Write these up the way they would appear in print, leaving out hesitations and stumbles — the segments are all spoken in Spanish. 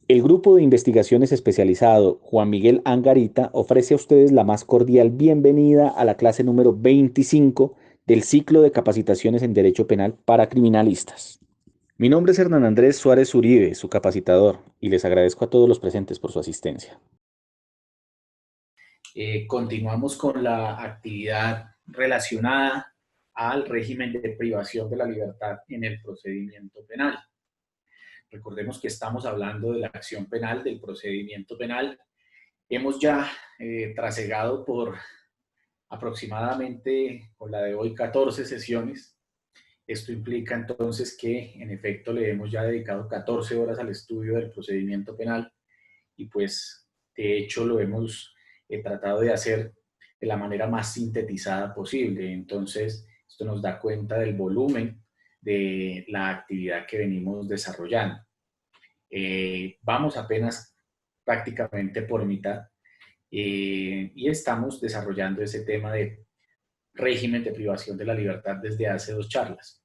El grupo de investigaciones especializado Juan Miguel Angarita ofrece a ustedes la más cordial bienvenida a la clase número 25 del ciclo de capacitaciones en Derecho Penal para criminalistas. Mi nombre es Hernán Andrés Suárez Uribe, su capacitador, y les agradezco a todos los presentes por su asistencia. Continuamos con la actividad relacionada al régimen de privación de la libertad en el procedimiento penal. Recordemos que estamos hablando de la acción penal, del procedimiento penal. Hemos ya trasegado por aproximadamente, con la de hoy, 14 sesiones. Esto implica entonces que en efecto le hemos ya dedicado 14 horas al estudio del procedimiento penal y pues de hecho lo hemos tratado de hacer de la manera más sintetizada posible. Entonces, esto nos da cuenta del volumen de la actividad que venimos desarrollando. Vamos apenas prácticamente por mitad y estamos desarrollando ese tema de régimen de privación de la libertad desde hace 2 charlas.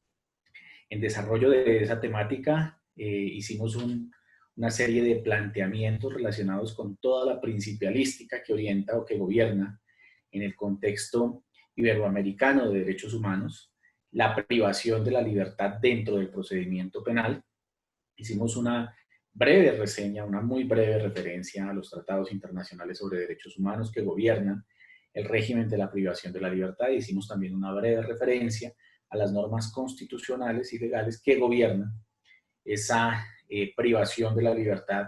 En desarrollo de esa temática hicimos una serie de planteamientos relacionados con toda la principialística que orienta o que gobierna en el contexto iberoamericano de derechos humanos, la privación de la libertad dentro del procedimiento penal. Hicimos una breve reseña, una muy breve referencia a los tratados internacionales sobre derechos humanos que gobiernan el régimen de la privación de la libertad. Hicimos también una breve referencia a las normas constitucionales y legales que gobiernan esa privación de la libertad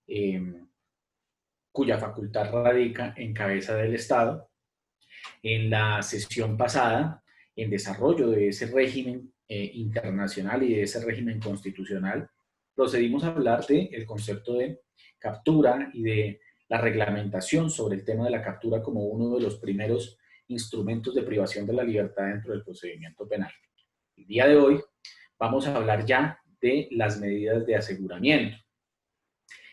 eh, cuya facultad radica en cabeza del Estado. En la sesión pasada, en desarrollo de ese régimen internacional y de ese régimen constitucional, procedimos a hablar del concepto de captura y de la reglamentación sobre el tema de la captura como uno de los primeros instrumentos de privación de la libertad dentro del procedimiento penal. El día de hoy vamos a hablar ya de las medidas de aseguramiento.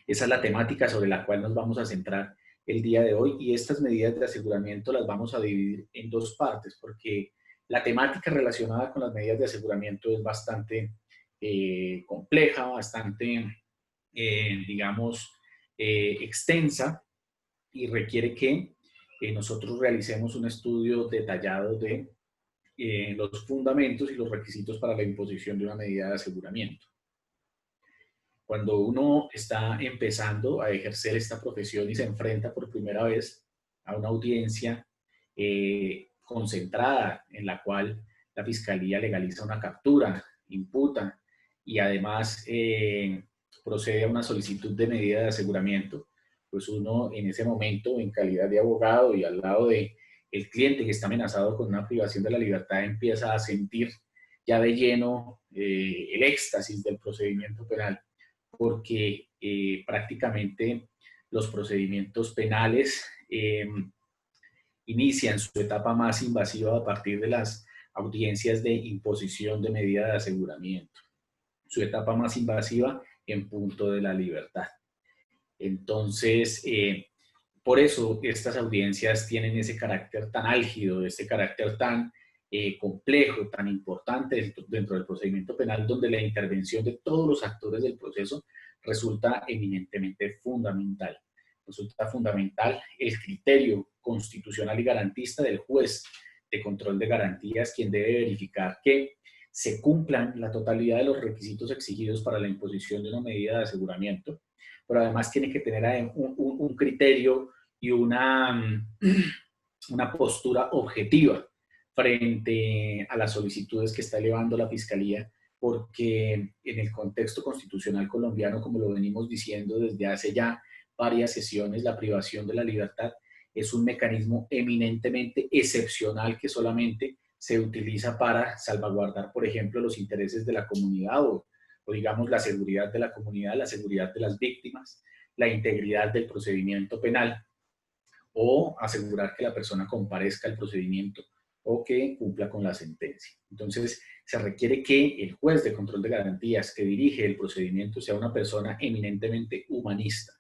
Esa es la temática sobre la cual nos vamos a centrar el día de hoy y estas medidas de aseguramiento las vamos a dividir en dos partes porque la temática relacionada con las medidas de aseguramiento es bastante compleja, bastante, digamos, extensa y requiere que nosotros realicemos un estudio detallado de los fundamentos y los requisitos para la imposición de una medida de aseguramiento. Cuando uno está empezando a ejercer esta profesión y se enfrenta por primera vez a una audiencia concentrada en la cual la fiscalía legaliza una captura, imputa y además procede a una solicitud de medida de aseguramiento, pues uno en ese momento, en calidad de abogado y al lado de el cliente que está amenazado con una privación de la libertad, empieza a sentir ya de lleno el éxtasis del procedimiento penal porque prácticamente los procedimientos penales inician su etapa más invasiva a partir de las audiencias de imposición de medida de aseguramiento, su etapa más invasiva en punto de la libertad. Entonces, por eso estas audiencias tienen ese carácter tan álgido, ese carácter tan complejo, tan importante dentro del procedimiento penal, donde la intervención de todos los actores del proceso resulta eminentemente fundamental. Resulta fundamental el criterio constitucional y garantista del juez de control de garantías, quien debe verificar que se cumplan la totalidad de los requisitos exigidos para la imposición de una medida de aseguramiento, pero además tiene que tener un criterio y una postura objetiva frente a las solicitudes que está elevando la Fiscalía, porque en el contexto constitucional colombiano, como lo venimos diciendo desde hace ya varias sesiones, la privación de la libertad es un mecanismo eminentemente excepcional que solamente se utiliza para salvaguardar, por ejemplo, los intereses de la comunidad o digamos la seguridad de la comunidad, la seguridad de las víctimas, la integridad del procedimiento penal o asegurar que la persona comparezca al procedimiento o que cumpla con la sentencia. Entonces, se requiere que el juez de control de garantías que dirige el procedimiento sea una persona eminentemente humanista,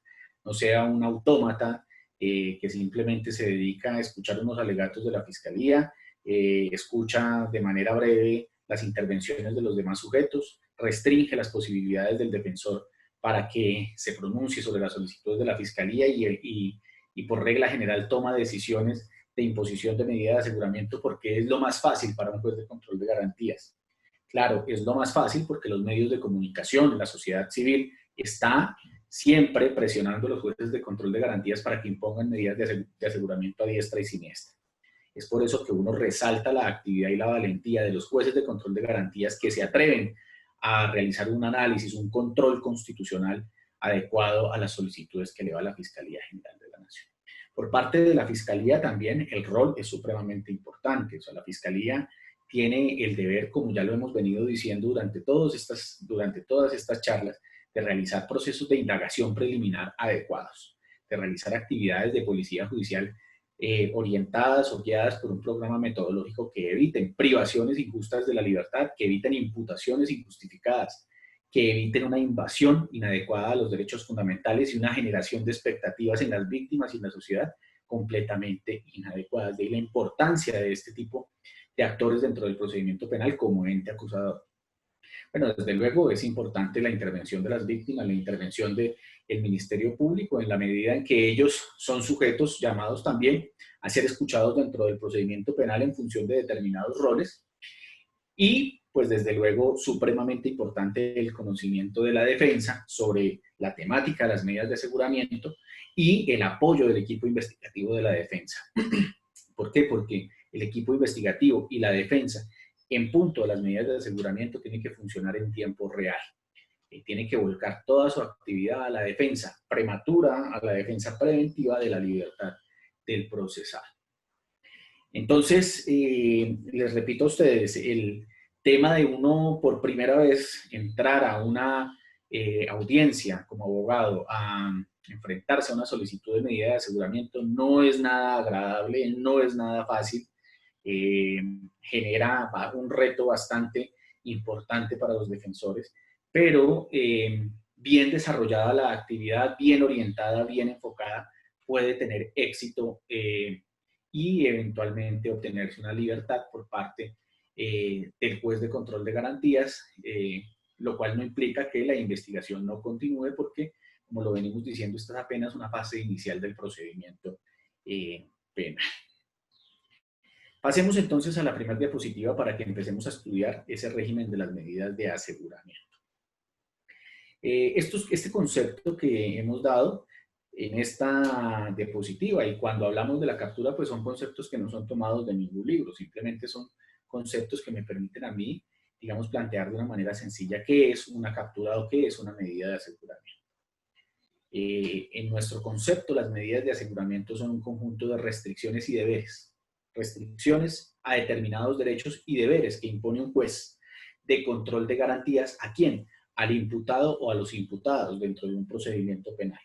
no sea un autómata que simplemente se dedica a escuchar unos alegatos de la fiscalía, escucha de manera breve las intervenciones de los demás sujetos, restringe las posibilidades del defensor para que se pronuncie sobre las solicitudes de la Fiscalía y por regla general toma decisiones de imposición de medida de aseguramiento porque es lo más fácil para un juez de control de garantías. Claro, es lo más fácil porque los medios de comunicación, la sociedad civil, está siempre presionando a los jueces de control de garantías para que impongan medidas de aseguramiento a diestra y siniestra. Es por eso que uno resalta la actividad y la valentía de los jueces de control de garantías que se atreven a realizar un análisis, un control constitucional adecuado a las solicitudes que eleva la Fiscalía General de la Nación. Por parte de la Fiscalía también el rol es supremamente importante. O sea, la Fiscalía tiene el deber, como ya lo hemos venido diciendo durante todas estas charlas, de realizar procesos de indagación preliminar adecuados, de realizar actividades de policía judicial orientadas o guiadas por un programa metodológico que eviten privaciones injustas de la libertad, que eviten imputaciones injustificadas, que eviten una invasión inadecuada a los derechos fundamentales y una generación de expectativas en las víctimas y en la sociedad completamente inadecuadas. De ahí la importancia de este tipo de actores dentro del procedimiento penal como ente acusador. Bueno, desde luego es importante la intervención de las víctimas, la intervención del Ministerio Público en la medida en que ellos son sujetos llamados también a ser escuchados dentro del procedimiento penal en función de determinados roles. Y pues desde luego supremamente importante el conocimiento de la defensa sobre la temática de las medidas de aseguramiento y el apoyo del equipo investigativo de la defensa. ¿Por qué? Porque el equipo investigativo y la defensa en punto de las medidas de aseguramiento tiene que funcionar en tiempo real. Tiene que volcar toda su actividad a la defensa prematura, a la defensa preventiva de la libertad del procesado. Entonces, les repito a ustedes, el tema de uno por primera vez entrar a una audiencia como abogado a enfrentarse a una solicitud de medida de aseguramiento no es nada agradable, no es nada fácil. Genera un reto bastante importante para los defensores, pero bien desarrollada la actividad, bien orientada, bien enfocada, puede tener éxito y eventualmente obtenerse una libertad por parte del juez de control de garantías, lo cual no implica que la investigación no continúe porque, como lo venimos diciendo, esta es apenas una fase inicial del procedimiento penal. Pasemos entonces a la primera diapositiva para que empecemos a estudiar ese régimen de las medidas de aseguramiento. Este concepto que hemos dado en esta diapositiva y cuando hablamos de la captura, pues son conceptos que no son tomados de ningún libro, simplemente son conceptos que me permiten a mí, digamos, plantear de una manera sencilla qué es una captura o qué es una medida de aseguramiento. En nuestro concepto, las medidas de aseguramiento son un conjunto de restricciones y deberes. Restricciones a determinados derechos y deberes que impone un juez de control de garantías. ¿A quién? Al imputado o a los imputados dentro de un procedimiento penal.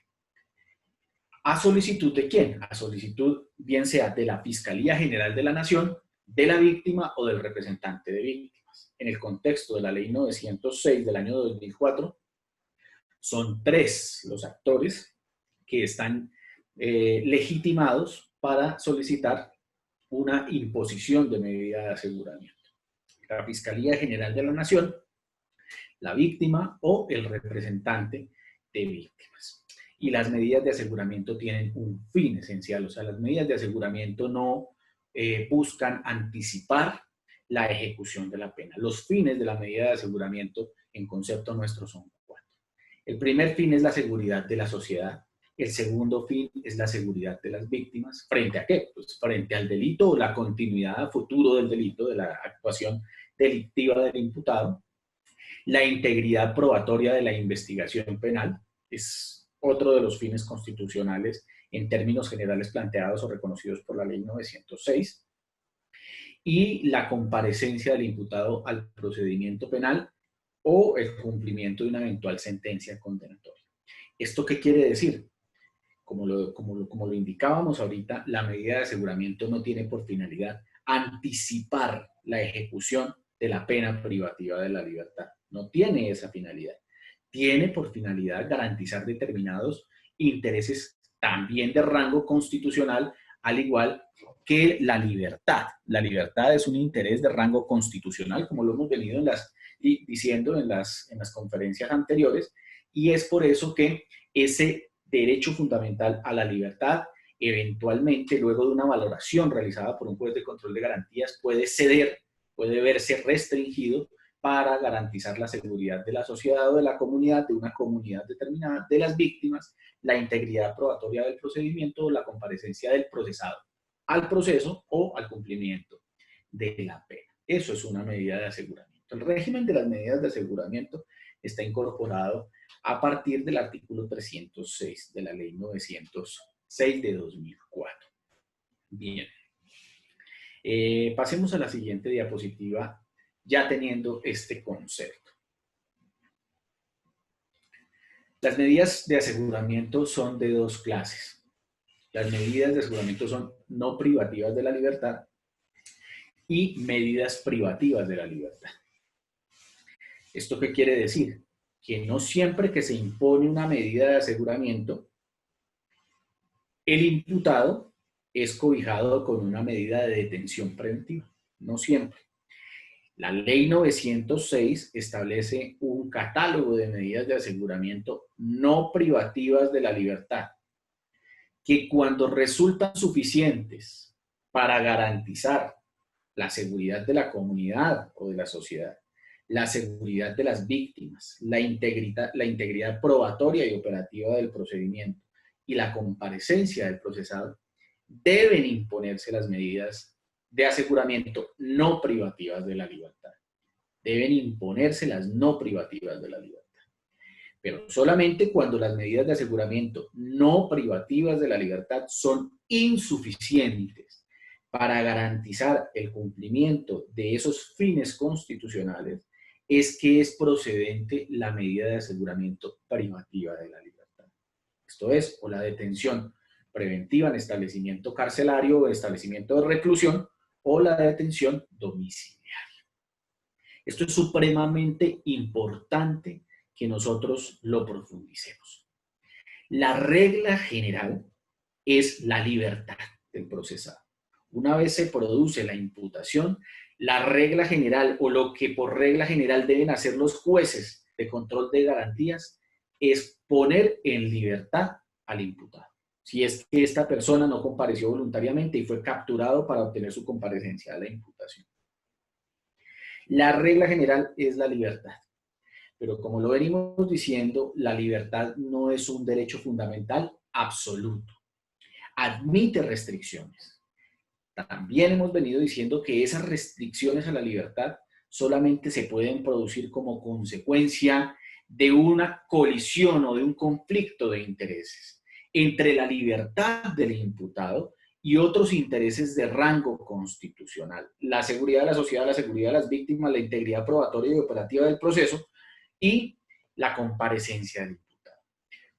¿A solicitud de quién? A solicitud bien sea de la Fiscalía General de la Nación, de la víctima o del representante de víctimas. En el contexto de la Ley 906 del año 2004, son 3 los actores que están legitimados para solicitar una imposición de medida de aseguramiento. La Fiscalía General de la Nación, la víctima o el representante de víctimas. Y las medidas de aseguramiento tienen un fin esencial, o sea, las medidas de aseguramiento no buscan anticipar la ejecución de la pena. Los fines de la medida de aseguramiento en concepto nuestro son 4. El primer fin es la seguridad de la sociedad. El segundo fin es la seguridad de las víctimas. ¿Frente a qué? Pues frente al delito o la continuidad a futuro del delito, de la actuación delictiva del imputado. La integridad probatoria de la investigación penal es otro de los fines constitucionales en términos generales planteados o reconocidos por la Ley 906. Y la comparecencia del imputado al procedimiento penal o el cumplimiento de una eventual sentencia condenatoria. ¿Esto qué quiere decir? Como lo indicábamos ahorita, la medida de aseguramiento no tiene por finalidad anticipar la ejecución de la pena privativa de la libertad. No tiene esa finalidad. Tiene por finalidad garantizar determinados intereses también de rango constitucional, al igual que la libertad. La libertad es un interés de rango constitucional, como lo hemos venido diciendo en las conferencias anteriores, Y es por eso que ese derecho fundamental a la libertad, eventualmente, luego de una valoración realizada por un juez de control de garantías, puede ceder, puede verse restringido para garantizar la seguridad de la sociedad o de la comunidad, de una comunidad determinada, de las víctimas, la integridad probatoria del procedimiento o la comparecencia del procesado al proceso o al cumplimiento de la pena. Eso es una medida de aseguramiento. El régimen de las medidas de aseguramiento está incorporado a partir del artículo 306 de la Ley 906 de 2004. Bien. Pasemos a la siguiente diapositiva, ya teniendo este concepto. Las medidas de aseguramiento son de dos clases. Las medidas de aseguramiento son no privativas de la libertad y medidas privativas de la libertad. ¿Esto qué quiere decir? Que no siempre que se impone una medida de aseguramiento, el imputado es cobijado con una medida de detención preventiva. No siempre. La Ley 906 establece un catálogo de medidas de aseguramiento no privativas de la libertad, que cuando resultan suficientes para garantizar la seguridad de la comunidad o de la sociedad, la seguridad de las víctimas, la integridad probatoria y operativa del procedimiento y la comparecencia del procesado, deben imponerse las medidas de aseguramiento no privativas de la libertad. Deben imponerse las no privativas de la libertad. Pero solamente cuando las medidas de aseguramiento no privativas de la libertad son insuficientes para garantizar el cumplimiento de esos fines constitucionales, es que es procedente la medida de aseguramiento privativa de la libertad. Esto es, o la detención preventiva en establecimiento carcelario o establecimiento de reclusión, o la detención domiciliaria. Esto es supremamente importante que nosotros lo profundicemos. La regla general es la libertad del procesado. Una vez se produce la imputación, la regla general o lo que por regla general deben hacer los jueces de control de garantías es poner en libertad al imputado. Si es que esta persona no compareció voluntariamente y fue capturado para obtener su comparecencia a la imputación. La regla general es la libertad. Pero como lo venimos diciendo, la libertad no es un derecho fundamental absoluto. Admite restricciones. También hemos venido diciendo que esas restricciones a la libertad solamente se pueden producir como consecuencia de una colisión o de un conflicto de intereses entre la libertad del imputado y otros intereses de rango constitucional. La seguridad de la sociedad, la seguridad de las víctimas, la integridad probatoria y operativa del proceso y la comparecencia del imputado.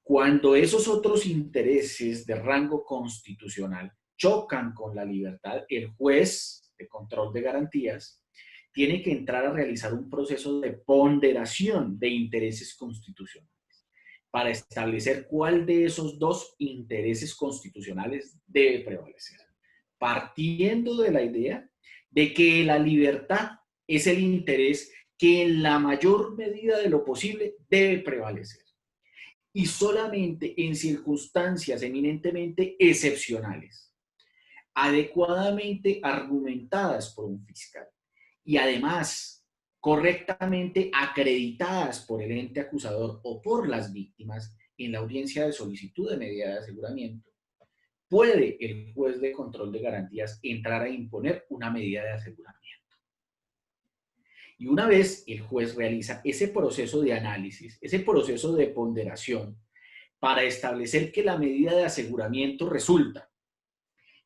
Cuando esos otros intereses de rango constitucional chocan con la libertad, el juez de control de garantías tiene que entrar a realizar un proceso de ponderación de intereses constitucionales para establecer cuál de esos dos intereses constitucionales debe prevalecer, partiendo de la idea de que la libertad es el interés que en la mayor medida de lo posible debe prevalecer. Y solamente en circunstancias eminentemente excepcionales, adecuadamente argumentadas por un fiscal y además correctamente acreditadas por el ente acusador o por las víctimas en la audiencia de solicitud de medida de aseguramiento, puede el juez de control de garantías entrar a imponer una medida de aseguramiento. Y una vez el juez realiza ese proceso de análisis, ese proceso de ponderación, para establecer que la medida de aseguramiento resulta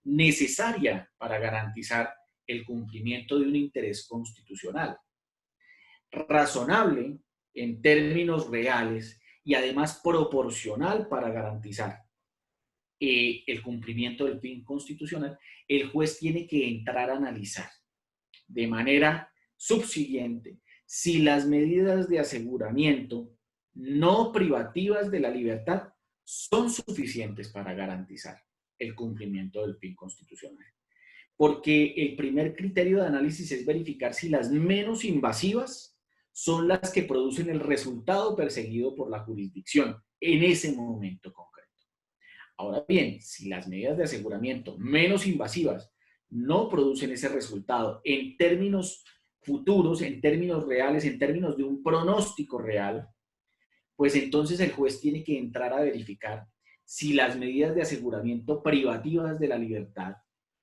necesaria para garantizar el cumplimiento de un interés constitucional, razonable en términos reales y además proporcional para garantizar el cumplimiento del fin constitucional, el juez tiene que entrar a analizar de manera subsiguiente si las medidas de aseguramiento no privativas de la libertad son suficientes para garantizar el cumplimiento del fin constitucional. Porque el primer criterio de análisis es verificar si las menos invasivas son las que producen el resultado perseguido por la jurisdicción en ese momento concreto. Ahora bien, si las medidas de aseguramiento menos invasivas no producen ese resultado en términos futuros, en términos reales, en términos de un pronóstico real, pues entonces el juez tiene que entrar a verificar si las medidas de aseguramiento privativas de la libertad,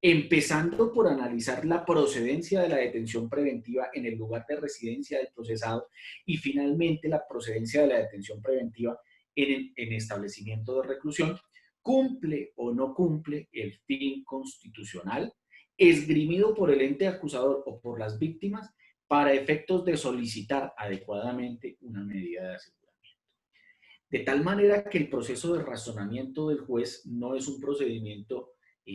empezando por analizar la procedencia de la detención preventiva en el lugar de residencia del procesado y finalmente la procedencia de la detención preventiva en establecimiento de reclusión, cumple o no cumple el fin constitucional esgrimido por el ente acusador o por las víctimas para efectos de solicitar adecuadamente una medida de aseguramiento. De tal manera que el proceso de razonamiento del juez no es un procedimiento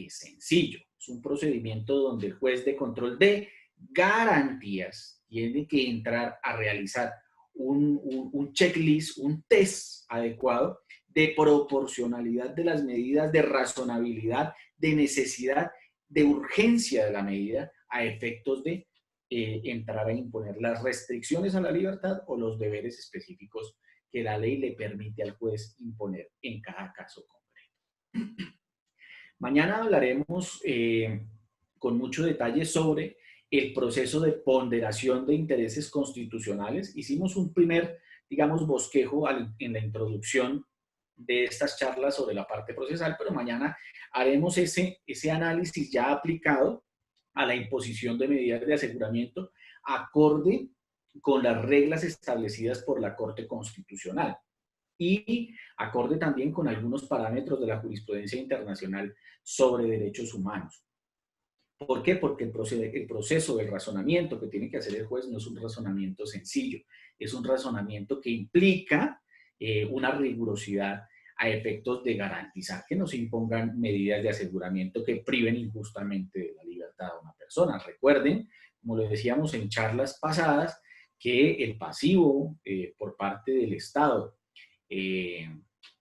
sencillo, es un procedimiento donde el juez de control de garantías tiene que entrar a realizar un checklist, un test adecuado de proporcionalidad de las medidas, de razonabilidad, de necesidad, de urgencia de la medida a efectos de entrar a imponer las restricciones a la libertad o los deberes específicos que la ley le permite al juez imponer en cada caso concreto. Mañana hablaremos con mucho detalle sobre el proceso de ponderación de intereses constitucionales. Hicimos un primer, digamos, bosquejo en la introducción de estas charlas sobre la parte procesal, pero mañana haremos ese análisis ya aplicado a la imposición de medidas de aseguramiento acorde con las reglas establecidas por la Corte Constitucional y acorde también con algunos parámetros de la jurisprudencia internacional sobre derechos humanos. ¿Por qué? Porque el proceso del razonamiento que tiene que hacer el juez no es un razonamiento sencillo, es un razonamiento que implica una rigurosidad a efectos de garantizar que no se impongan medidas de aseguramiento que priven injustamente de la libertad a una persona. Recuerden, como lo decíamos en charlas pasadas, que el pasivo por parte del Estado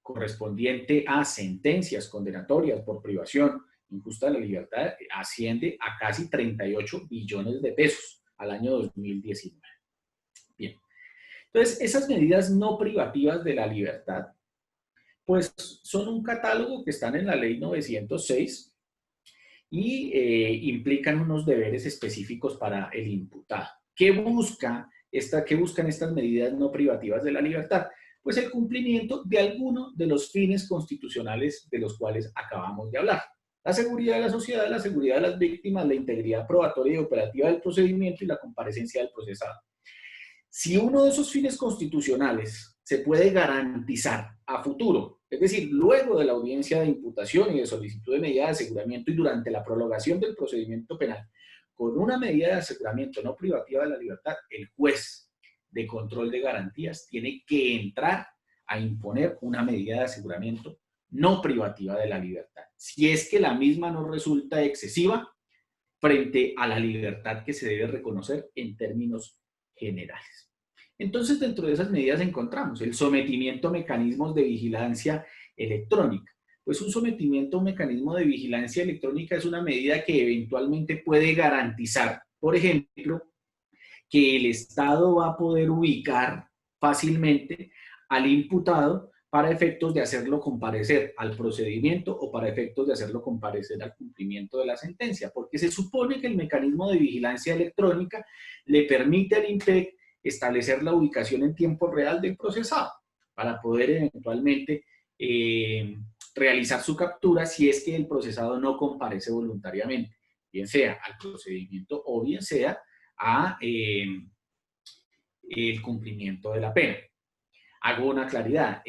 correspondiente a sentencias condenatorias por privación injusta de la libertad asciende a casi 38 billones de pesos al año 2019. Bien. Entonces, esas medidas no privativas de la libertad, pues son un catálogo que están en la ley 906 y implican unos deberes específicos para el imputado. ¿Qué buscan estas medidas no privativas de la libertad? Pues el cumplimiento de alguno de los fines constitucionales de los cuales acabamos de hablar. La seguridad de la sociedad, la seguridad de las víctimas, la integridad probatoria y operativa del procedimiento y la comparecencia del procesado. Si uno de esos fines constitucionales se puede garantizar a futuro, es decir, luego de la audiencia de imputación y de solicitud de medida de aseguramiento y durante la prolongación del procedimiento penal, con una medida de aseguramiento no privativa de la libertad, el juez de control de garantías tiene que entrar a imponer una medida de aseguramiento no privativa de la libertad, si es que la misma no resulta excesiva frente a la libertad que se debe reconocer en términos generales. Entonces, dentro de esas medidas encontramos el sometimiento a mecanismos de vigilancia electrónica. Pues un sometimiento a un mecanismo de vigilancia electrónica es una medida que eventualmente puede garantizar, por ejemplo, que el Estado va a poder ubicar fácilmente al imputado para efectos de hacerlo comparecer al procedimiento o para efectos de hacerlo comparecer al cumplimiento de la sentencia, porque se supone que el mecanismo de vigilancia electrónica le permite al INPEC establecer la ubicación en tiempo real del procesado para poder eventualmente realizar su captura si es que el procesado no comparece voluntariamente, bien sea al procedimiento o bien sea a el cumplimiento de la pena. Hago una claridad.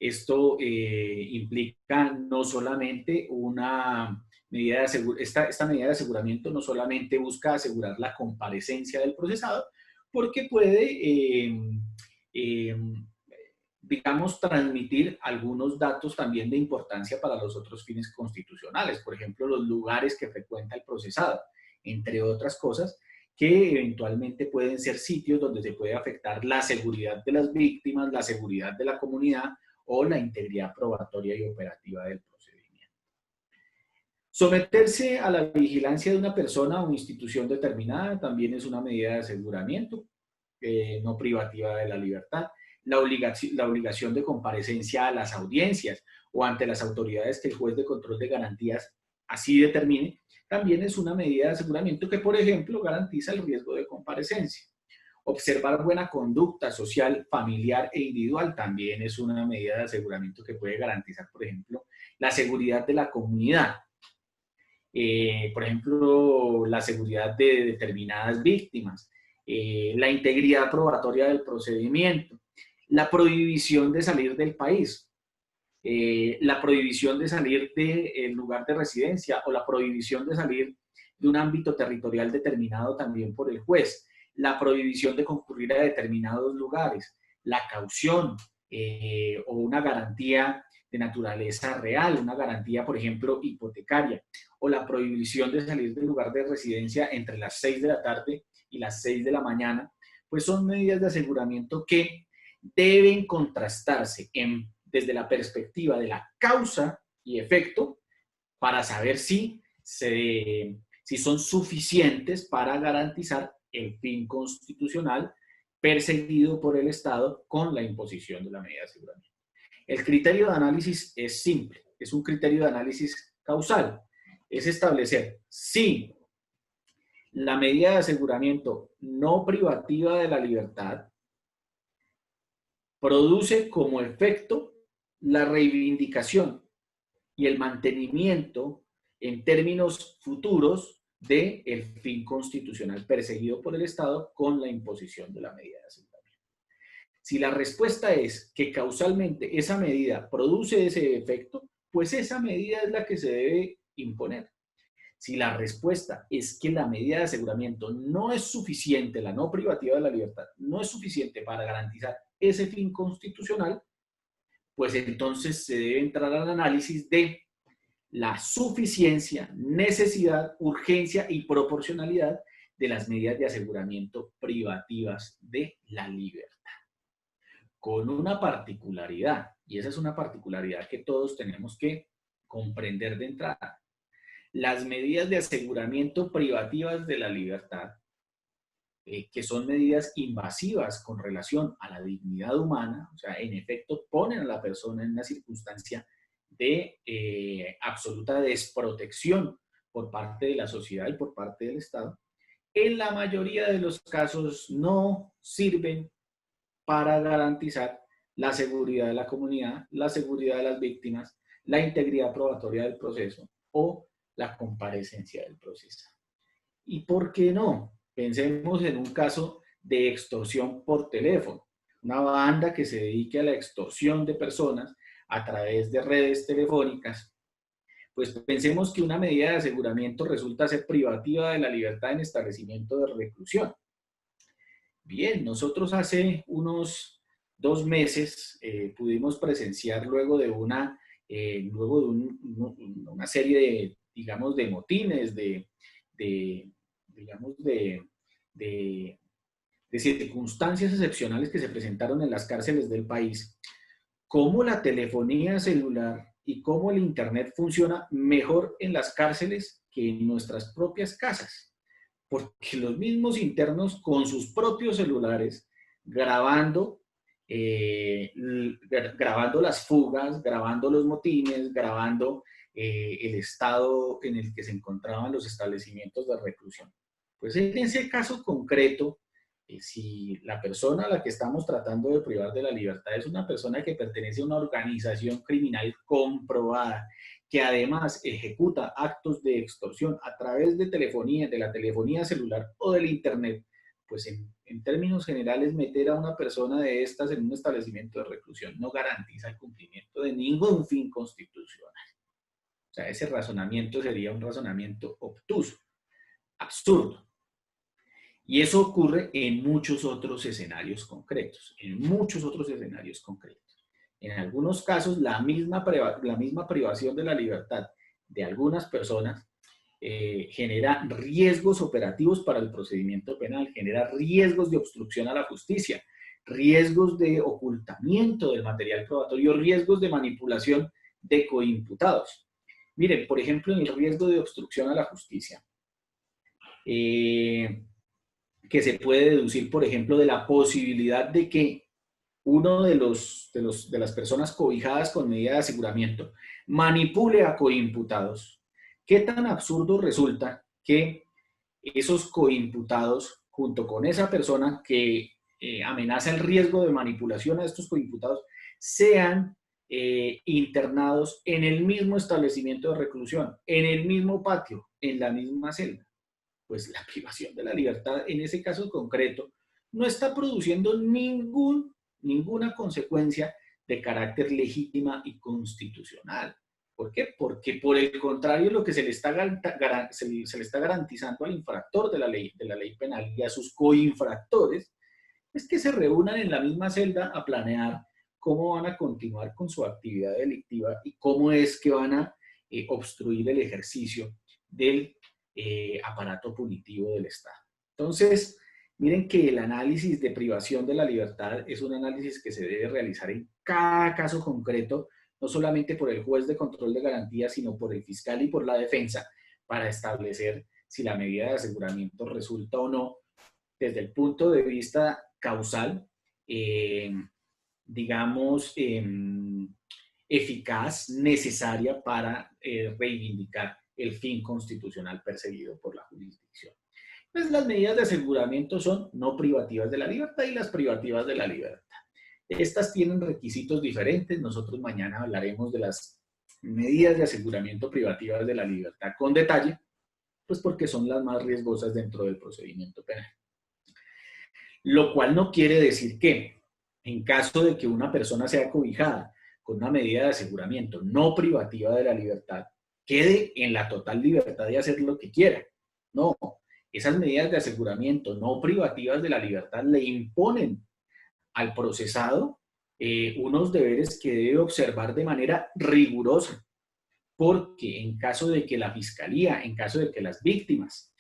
Esto implica no solamente una medida de aseguramiento, esta medida de aseguramiento no solamente busca asegurar la comparecencia del procesado, porque puede, digamos, transmitir algunos datos también de importancia para los otros fines constitucionales, por ejemplo, los lugares que frecuenta el procesado, entre otras cosas, que eventualmente pueden ser sitios donde se puede afectar la seguridad de las víctimas, la seguridad de la comunidad o la integridad probatoria y operativa del procedimiento. Someterse a la vigilancia de una persona o institución determinada también es una medida de aseguramiento. no privativa de la libertad, la obligación de comparecencia a las audiencias o ante las autoridades que el juez de control de garantías así determine, también es una medida de aseguramiento que, por ejemplo, garantiza el riesgo de comparecencia. Observar buena conducta social, familiar e individual también es una medida de aseguramiento que puede garantizar, por ejemplo, la seguridad de la comunidad. Por ejemplo, la seguridad de determinadas víctimas, la integridad probatoria del procedimiento, la prohibición de salir del país, la prohibición de salir del lugar de residencia o la prohibición de salir de un ámbito territorial determinado también por el juez, la prohibición de concurrir a determinados lugares, la caución o una garantía de naturaleza real, una garantía, por ejemplo, hipotecaria, o la prohibición de salir del lugar de residencia entre las 6 de la tarde y las 6 de la mañana, pues son medidas de aseguramiento que deben contrastarse desde la perspectiva de la causa y efecto para saber si son suficientes para garantizar el fin constitucional perseguido por el Estado con la imposición de la medida de aseguramiento. El criterio de análisis es simple, es un criterio de análisis causal, es establecer si la medida de aseguramiento no privativa de la libertad produce como efecto la reivindicación y el mantenimiento en términos futuros del fin constitucional perseguido por el Estado con la imposición de la medida de aseguramiento. Si la respuesta es que causalmente esa medida produce ese efecto, pues esa medida es la que se debe imponer. Si la respuesta es que la medida de aseguramiento no es suficiente, la no privativa de la libertad, no es suficiente para garantizar ese fin constitucional, pues entonces se debe entrar al análisis de la suficiencia, necesidad, urgencia y proporcionalidad de las medidas de aseguramiento privativas de la libertad. Con una particularidad, y esa es una particularidad que todos tenemos que comprender de entrada. Las medidas de aseguramiento privativas de la libertad, que son medidas invasivas con relación a la dignidad humana, o sea, en efecto ponen a la persona en una circunstancia de absoluta desprotección por parte de la sociedad y por parte del Estado, en la mayoría de los casos no sirven para garantizar la seguridad de la comunidad, la seguridad de las víctimas, la integridad probatoria del proceso o la comparecencia del proceso. ¿Y por qué no? Pensemos en un caso de extorsión por teléfono, una banda que se dedique a la extorsión de personas a través de redes telefónicas. Pues pensemos que una medida de aseguramiento resulta ser privativa de la libertad en establecimiento de reclusión. Bien, nosotros hace unos 2 meses pudimos presenciar luego de una serie de, digamos, de motines, de circunstancias excepcionales que se presentaron en las cárceles del país, cómo la telefonía celular y cómo el Internet funciona mejor en las cárceles que en nuestras propias casas. Porque los mismos internos con sus propios celulares, grabando las fugas, grabando los motines, grabando el estado en el que se encontraban los establecimientos de reclusión. Pues en ese caso concreto, si la persona a la que estamos tratando de privar de la libertad es una persona que pertenece a una organización criminal comprobada, que además ejecuta actos de extorsión a través de telefonía, de la telefonía celular o del Internet, pues en términos generales meter a una persona de estas en un establecimiento de reclusión no garantiza el cumplimiento de ningún fin constitucional. O sea, ese razonamiento sería un razonamiento obtuso, absurdo. Y eso ocurre en muchos otros escenarios concretos, En algunos casos, la misma privación de la libertad de algunas personas genera riesgos operativos para el procedimiento penal, genera riesgos de obstrucción a la justicia, riesgos de ocultamiento del material probatorio, riesgos de manipulación de coimputados. Miren, por ejemplo, en el riesgo de obstrucción a la justicia, que se puede deducir, por ejemplo, de la posibilidad de que uno de las personas cobijadas con medida de aseguramiento manipule a coimputados. ¿Qué tan absurdo resulta que esos coimputados, junto con esa persona que amenaza el riesgo de manipulación a estos coimputados, sean internados en el mismo establecimiento de reclusión, en el mismo patio, en la misma celda? Pues la privación de la libertad en ese caso concreto no está produciendo ninguna consecuencia de carácter legítima y constitucional. ¿Por qué? Porque por el contrario, lo que se le está garantizando al infractor de la ley penal y a sus coinfractores es que se reúnan en la misma celda a planear cómo van a continuar con su actividad delictiva y cómo es que van a obstruir el ejercicio del aparato punitivo del Estado. Entonces, miren que el análisis de privación de la libertad es un análisis que se debe realizar en cada caso concreto, no solamente por el juez de control de garantías, sino por el fiscal y por la defensa, para establecer si la medida de aseguramiento resulta o no, desde el punto de vista causal, digamos, eficaz, necesaria para reivindicar el fin constitucional perseguido por la jurisdicción. Pues las medidas de aseguramiento son no privativas de la libertad y las privativas de la libertad. Estas tienen requisitos diferentes. Nosotros mañana hablaremos de las medidas de aseguramiento privativas de la libertad con detalle, pues porque son las más riesgosas dentro del procedimiento penal. Lo cual no quiere decir que, en caso de que una persona sea cobijada con una medida de aseguramiento no privativa de la libertad, quede en la total libertad de hacer lo que quiera. No, esas medidas de aseguramiento no privativas de la libertad le imponen al procesado unos deberes que debe observar de manera rigurosa, porque en caso de que la fiscalía, en caso de que las víctimas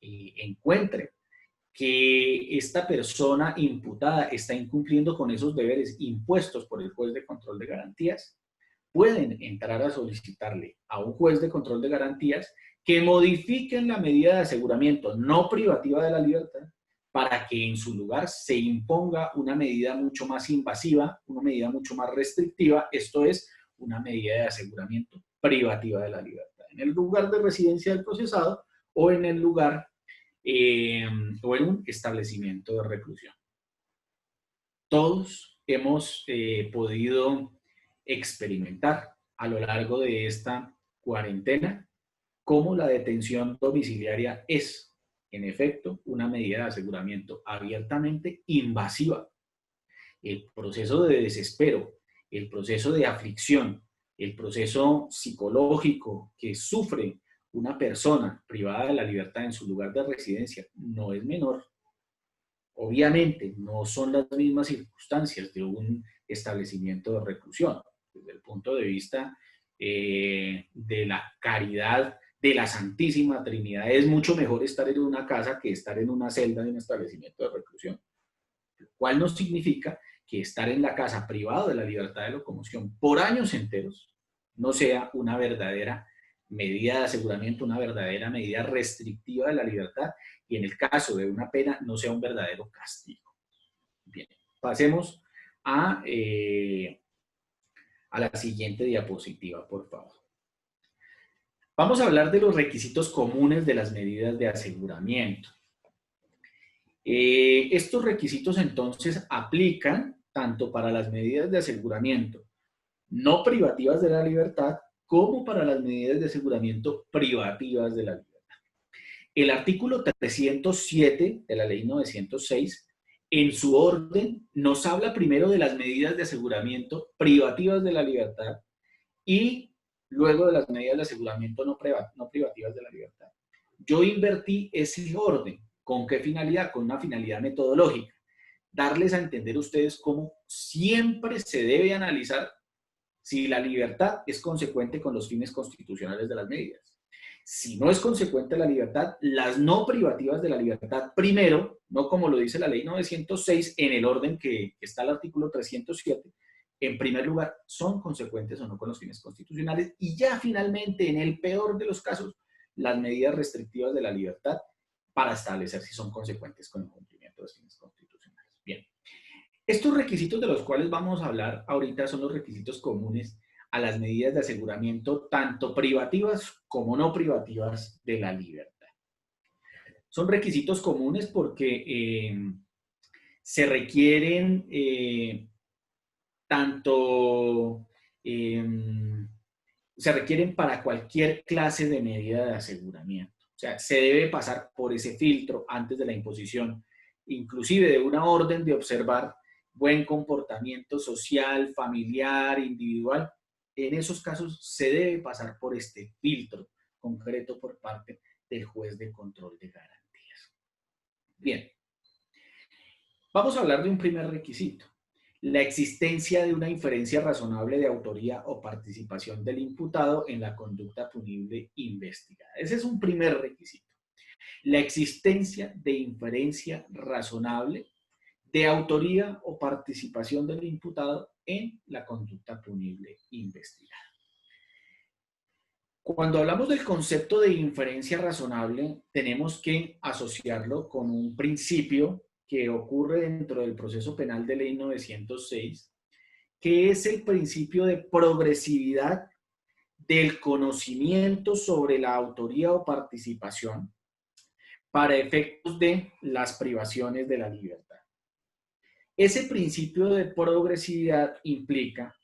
encuentren que esta persona imputada está incumpliendo con esos deberes impuestos por el juez de control de garantías, pueden entrar a solicitarle a un juez de control de garantías que modifiquen la medida de aseguramiento no privativa de la libertad para que en su lugar se imponga una medida mucho más invasiva, una medida mucho más restrictiva, esto es, una medida de aseguramiento privativa de la libertad, en el lugar de residencia del procesado o en el lugar o en un establecimiento de reclusión. Todos hemos podido experimentar a lo largo de esta cuarentena cómo la detención domiciliaria es, en efecto, una medida de aseguramiento abiertamente invasiva. El proceso de desespero, el proceso de aflicción, el proceso psicológico que sufre una persona privada de la libertad en su lugar de residencia no es menor. Obviamente no son las mismas circunstancias de un establecimiento de reclusión. Desde el punto de vista de la caridad de la Santísima Trinidad, es mucho mejor estar en una casa que estar en una celda de un establecimiento de reclusión. Lo cual no significa que estar en la casa privado de la libertad de locomoción por años enteros no sea una verdadera medida de aseguramiento, una verdadera medida restrictiva de la libertad y en el caso de una pena no sea un verdadero castigo. Bien, pasemos a la siguiente diapositiva, por favor. Vamos a hablar de los requisitos comunes de las medidas de aseguramiento. Estos requisitos entonces aplican tanto para las medidas de aseguramiento no privativas de la libertad como para las medidas de aseguramiento privativas de la libertad. El artículo 307 de la ley 906, en su orden, nos habla primero de las medidas de aseguramiento privativas de la libertad y luego de las medidas de aseguramiento no privativas de la libertad. Yo invertí ese orden. ¿Con qué finalidad? Con una finalidad metodológica. Darles a entender a ustedes cómo siempre se debe analizar si la libertad es consecuente con los fines constitucionales de las medidas. Si no es consecuente la libertad, las no privativas de la libertad, primero, no como lo dice la ley 906 en el orden que está el artículo 307, en primer lugar, son consecuentes o no con los fines constitucionales y ya finalmente, en el peor de los casos, las medidas restrictivas de la libertad para establecer si son consecuentes con el cumplimiento de los fines constitucionales. Bien. Estos requisitos de los cuales vamos a hablar ahorita son los requisitos comunes a las medidas de aseguramiento, tanto privativas como no privativas de la libertad. Son requisitos comunes porque se requieren se requieren para cualquier clase de medida de aseguramiento. O sea, se debe pasar por ese filtro antes de la imposición, inclusive de una orden de observar buen comportamiento social, familiar, individual. En esos casos se debe pasar por este filtro concreto por parte del juez de control de garantías. Bien, vamos a hablar de un primer requisito: la existencia de una inferencia razonable de autoría o participación del imputado en la conducta punible investigada. Ese es un primer requisito. La existencia de inferencia razonable de autoría o participación del imputado en la conducta punible investigada. Cuando hablamos del concepto de inferencia razonable, tenemos que asociarlo con un principio que ocurre dentro del proceso penal de ley 906, que es el principio de progresividad del conocimiento sobre la autoría o participación para efectos de las privaciones de la libertad. Ese principio de progresividad implica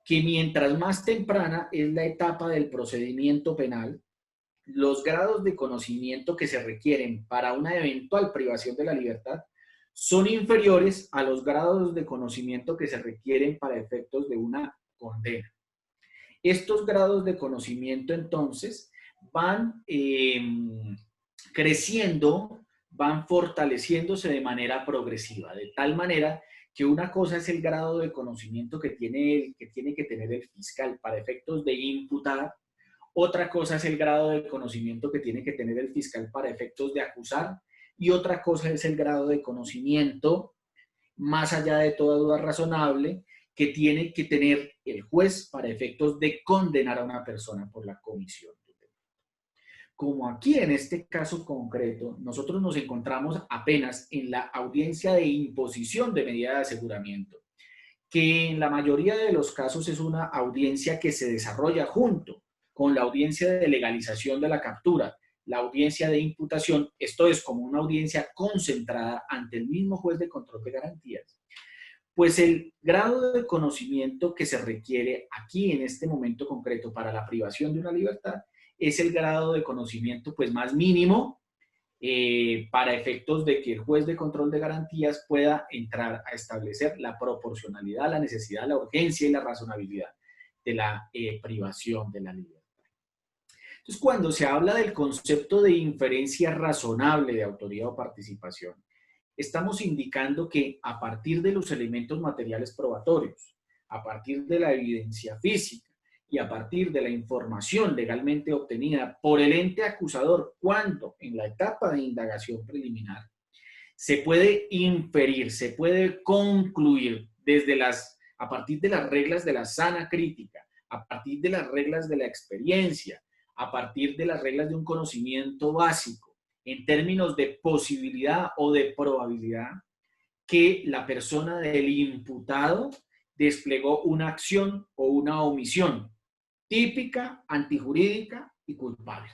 que mientras más temprana es la etapa del procedimiento penal, los grados de conocimiento que se requieren para una eventual privación de la libertad son inferiores a los grados de conocimiento que se requieren para efectos de una condena. Estos grados de conocimiento entonces van creciendo, van fortaleciéndose de manera progresiva, de tal manera que una cosa es el grado de conocimiento que tiene que tener el fiscal para efectos de imputar, otra cosa es el grado de conocimiento que tiene que tener el fiscal para efectos de acusar, y otra cosa es el grado de conocimiento, más allá de toda duda razonable, que tiene que tener el juez para efectos de condenar a una persona por la comisión. Como aquí en este caso concreto, nosotros nos encontramos apenas en la audiencia de imposición de medida de aseguramiento, que en la mayoría de los casos es una audiencia que se desarrolla junto con la audiencia de legalización de la captura, la audiencia de imputación. Esto es como una audiencia concentrada ante el mismo juez de control de garantías. Pues el grado de conocimiento que se requiere aquí en este momento concreto para la privación de una libertad es el grado de conocimiento pues más mínimo para efectos de que el juez de control de garantías pueda entrar a establecer la proporcionalidad, la necesidad, la urgencia y la razonabilidad de la privación de la libertad. Entonces, cuando se habla del concepto de inferencia razonable de autoría o participación, estamos indicando que a partir de los elementos materiales probatorios, a partir de la evidencia física y a partir de la información legalmente obtenida por el ente acusador cuando en la etapa de indagación preliminar, se puede inferir, se puede concluir a partir de las reglas de la sana crítica, a partir de las reglas de la experiencia, a partir de las reglas de un conocimiento básico, en términos de posibilidad o de probabilidad, que la persona del imputado desplegó una acción o una omisión típica, antijurídica y culpable.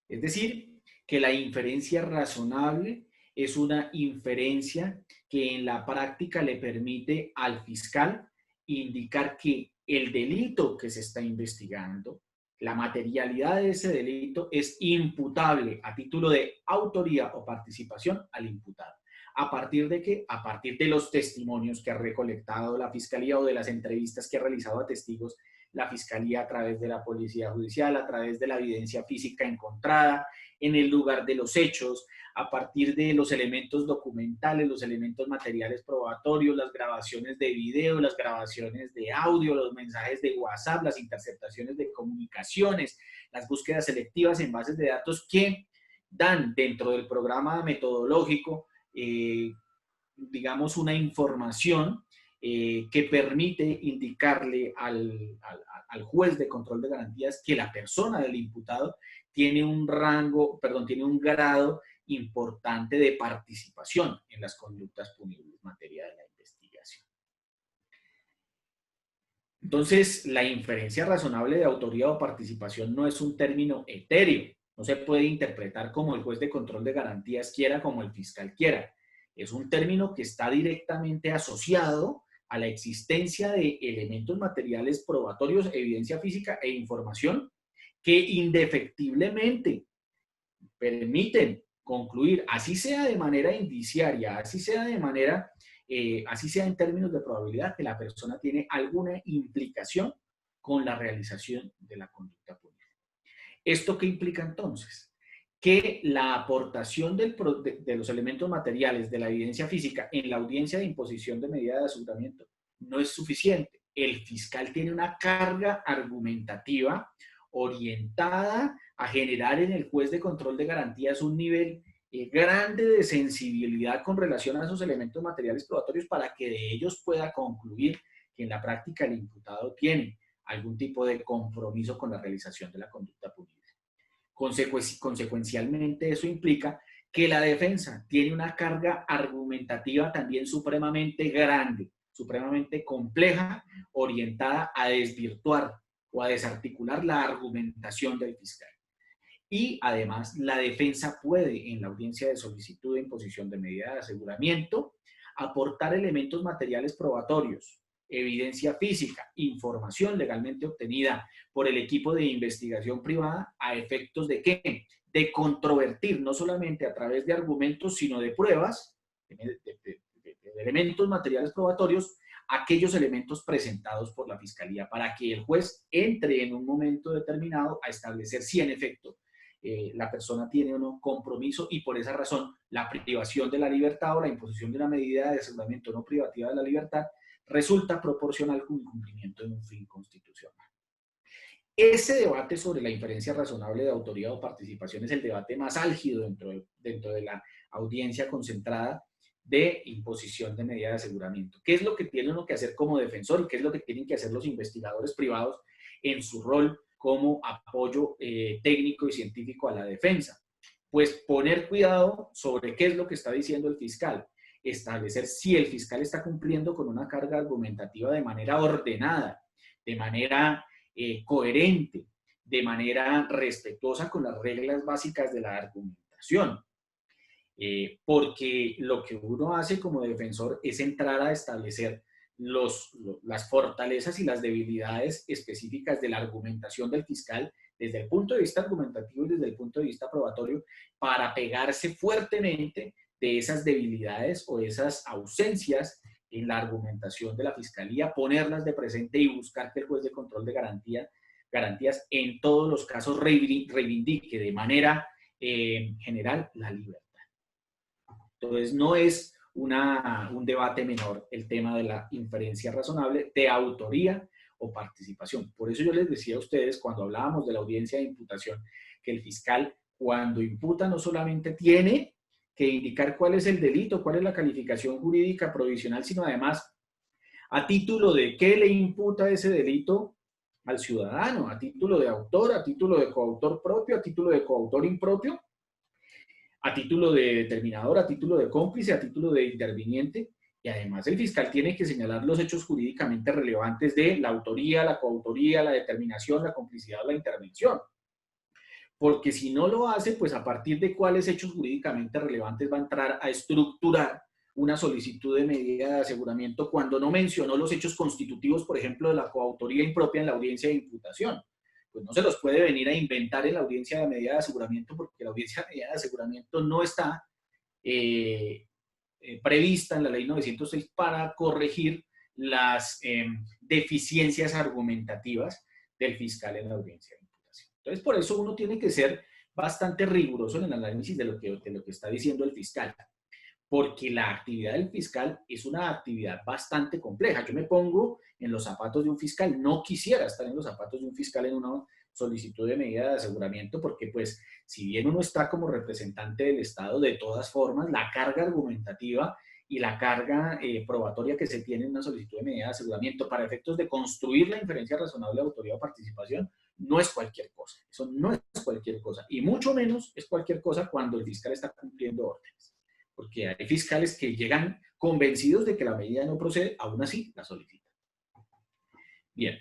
Es decir, que la inferencia razonable es una inferencia que en la práctica le permite al fiscal indicar que el delito que se está investigando, la materialidad de ese delito es imputable a título de autoría o participación al imputado. ¿A partir de qué? A partir de los testimonios que ha recolectado la Fiscalía o de las entrevistas que ha realizado a testigos la Fiscalía a través de la Policía Judicial, a través de la evidencia física encontrada en el lugar de los hechos, a partir de los elementos documentales, los elementos materiales probatorios, las grabaciones de video, las grabaciones de audio, los mensajes de WhatsApp, las interceptaciones de comunicaciones, las búsquedas selectivas en bases de datos que dan dentro del programa metodológico, digamos, una información que permite indicarle al al juez de control de garantías que la persona del imputado tiene un rango, perdón, tiene un grado importante de participación en las conductas punibles en materia de la investigación. Entonces, la inferencia razonable de autoría o participación no es un término etéreo, no se puede interpretar como el juez de control de garantías quiera, como el fiscal quiera. Es un término que está directamente asociado a la existencia de elementos materiales probatorios, evidencia física e información que indefectiblemente permiten concluir, así sea de manera indiciaria, así sea de manera, así sea en términos de probabilidad, que la persona tiene alguna implicación con la realización de la conducta punible. ¿Esto qué implica entonces? Que la aportación de los elementos materiales de la evidencia física en la audiencia de imposición de medida de aseguramiento no es suficiente. El fiscal tiene una carga argumentativa orientada a generar en el juez de control de garantías un nivel grande de sensibilidad con relación a esos elementos materiales probatorios para que de ellos pueda concluir que en la práctica el imputado tiene algún tipo de compromiso con la realización de la conducta punible. Consecuencialmente, eso implica que la defensa tiene una carga argumentativa también supremamente grande, supremamente compleja, orientada a desvirtuar o a desarticular la argumentación del fiscal. Y además, la defensa puede, en la audiencia de solicitud de imposición de medida de aseguramiento, aportar elementos materiales probatorios, evidencia física, información legalmente obtenida por el equipo de investigación privada a efectos de ¿qué? De controvertir, no solamente a través de argumentos, sino de pruebas, de elementos materiales probatorios, aquellos elementos presentados por la Fiscalía para que el juez entre en un momento determinado a establecer si en efecto la persona tiene o no compromiso y por esa razón la privación de la libertad o la imposición de una medida de aseguramiento no privativa de la libertad resulta proporcional con el cumplimiento de un fin constitucional. Ese debate sobre la inferencia razonable de autoría o participación es el debate más álgido dentro de la audiencia concentrada de imposición de medida de aseguramiento. ¿Qué es lo que tiene uno que hacer como defensor y qué es lo que tienen que hacer los investigadores privados en su rol como apoyo técnico y científico a la defensa? Pues poner cuidado sobre qué es lo que está diciendo el fiscal, establecer si el fiscal está cumpliendo con una carga argumentativa de manera ordenada, de manera coherente, de manera respetuosa con las reglas básicas de la argumentación. Porque lo que uno hace como defensor es entrar a establecer las fortalezas y las debilidades específicas de la argumentación del fiscal desde el punto de vista argumentativo y desde el punto de vista probatorio para pegarse fuertemente de esas debilidades o esas ausencias en la argumentación de la fiscalía, ponerlas de presente y buscar que el juez de control de garantías en todos los casos reivindique de manera general la libertad. Entonces, no es un debate menor el tema de la inferencia razonable de autoría o participación. Por eso yo les decía a ustedes, cuando hablábamos de la audiencia de imputación, que el fiscal, cuando imputa, no solamente tiene que indicar cuál es el delito, cuál es la calificación jurídica provisional, sino además a título de qué le imputa ese delito al ciudadano, a título de autor, a título de coautor propio, a título de coautor impropio, a título de determinador, a título de cómplice, a título de interviniente, y además el fiscal tiene que señalar los hechos jurídicamente relevantes de la autoría, la coautoría, la determinación, la complicidad o la intervención. Porque si no lo hace, pues a partir de cuáles hechos jurídicamente relevantes va a entrar a estructurar una solicitud de medida de aseguramiento cuando no mencionó los hechos constitutivos, por ejemplo, de la coautoría impropia en la audiencia de imputación. Pues no se los puede venir a inventar en la audiencia de medida de aseguramiento porque la audiencia de medida de aseguramiento no está prevista en la ley 906 para corregir las deficiencias argumentativas del fiscal en la audiencia de imputación. Entonces, por eso uno tiene que ser bastante riguroso en el análisis de lo que está diciendo el fiscal, porque la actividad del fiscal es una actividad bastante compleja. Yo me pongo en los zapatos de un fiscal, no quisiera estar en los zapatos de un fiscal en una solicitud de medida de aseguramiento, porque pues si bien uno está como representante del Estado, de todas formas, la carga argumentativa y la carga probatoria que se tiene en una solicitud de medida de aseguramiento para efectos de construir la inferencia razonable de autoría o participación no es cualquier cosa. Eso no es cualquier cosa. Y mucho menos es cualquier cosa cuando el fiscal está cumpliendo órdenes. Porque hay fiscales que llegan convencidos de que la medida no procede, aún así la solicitan. Bien.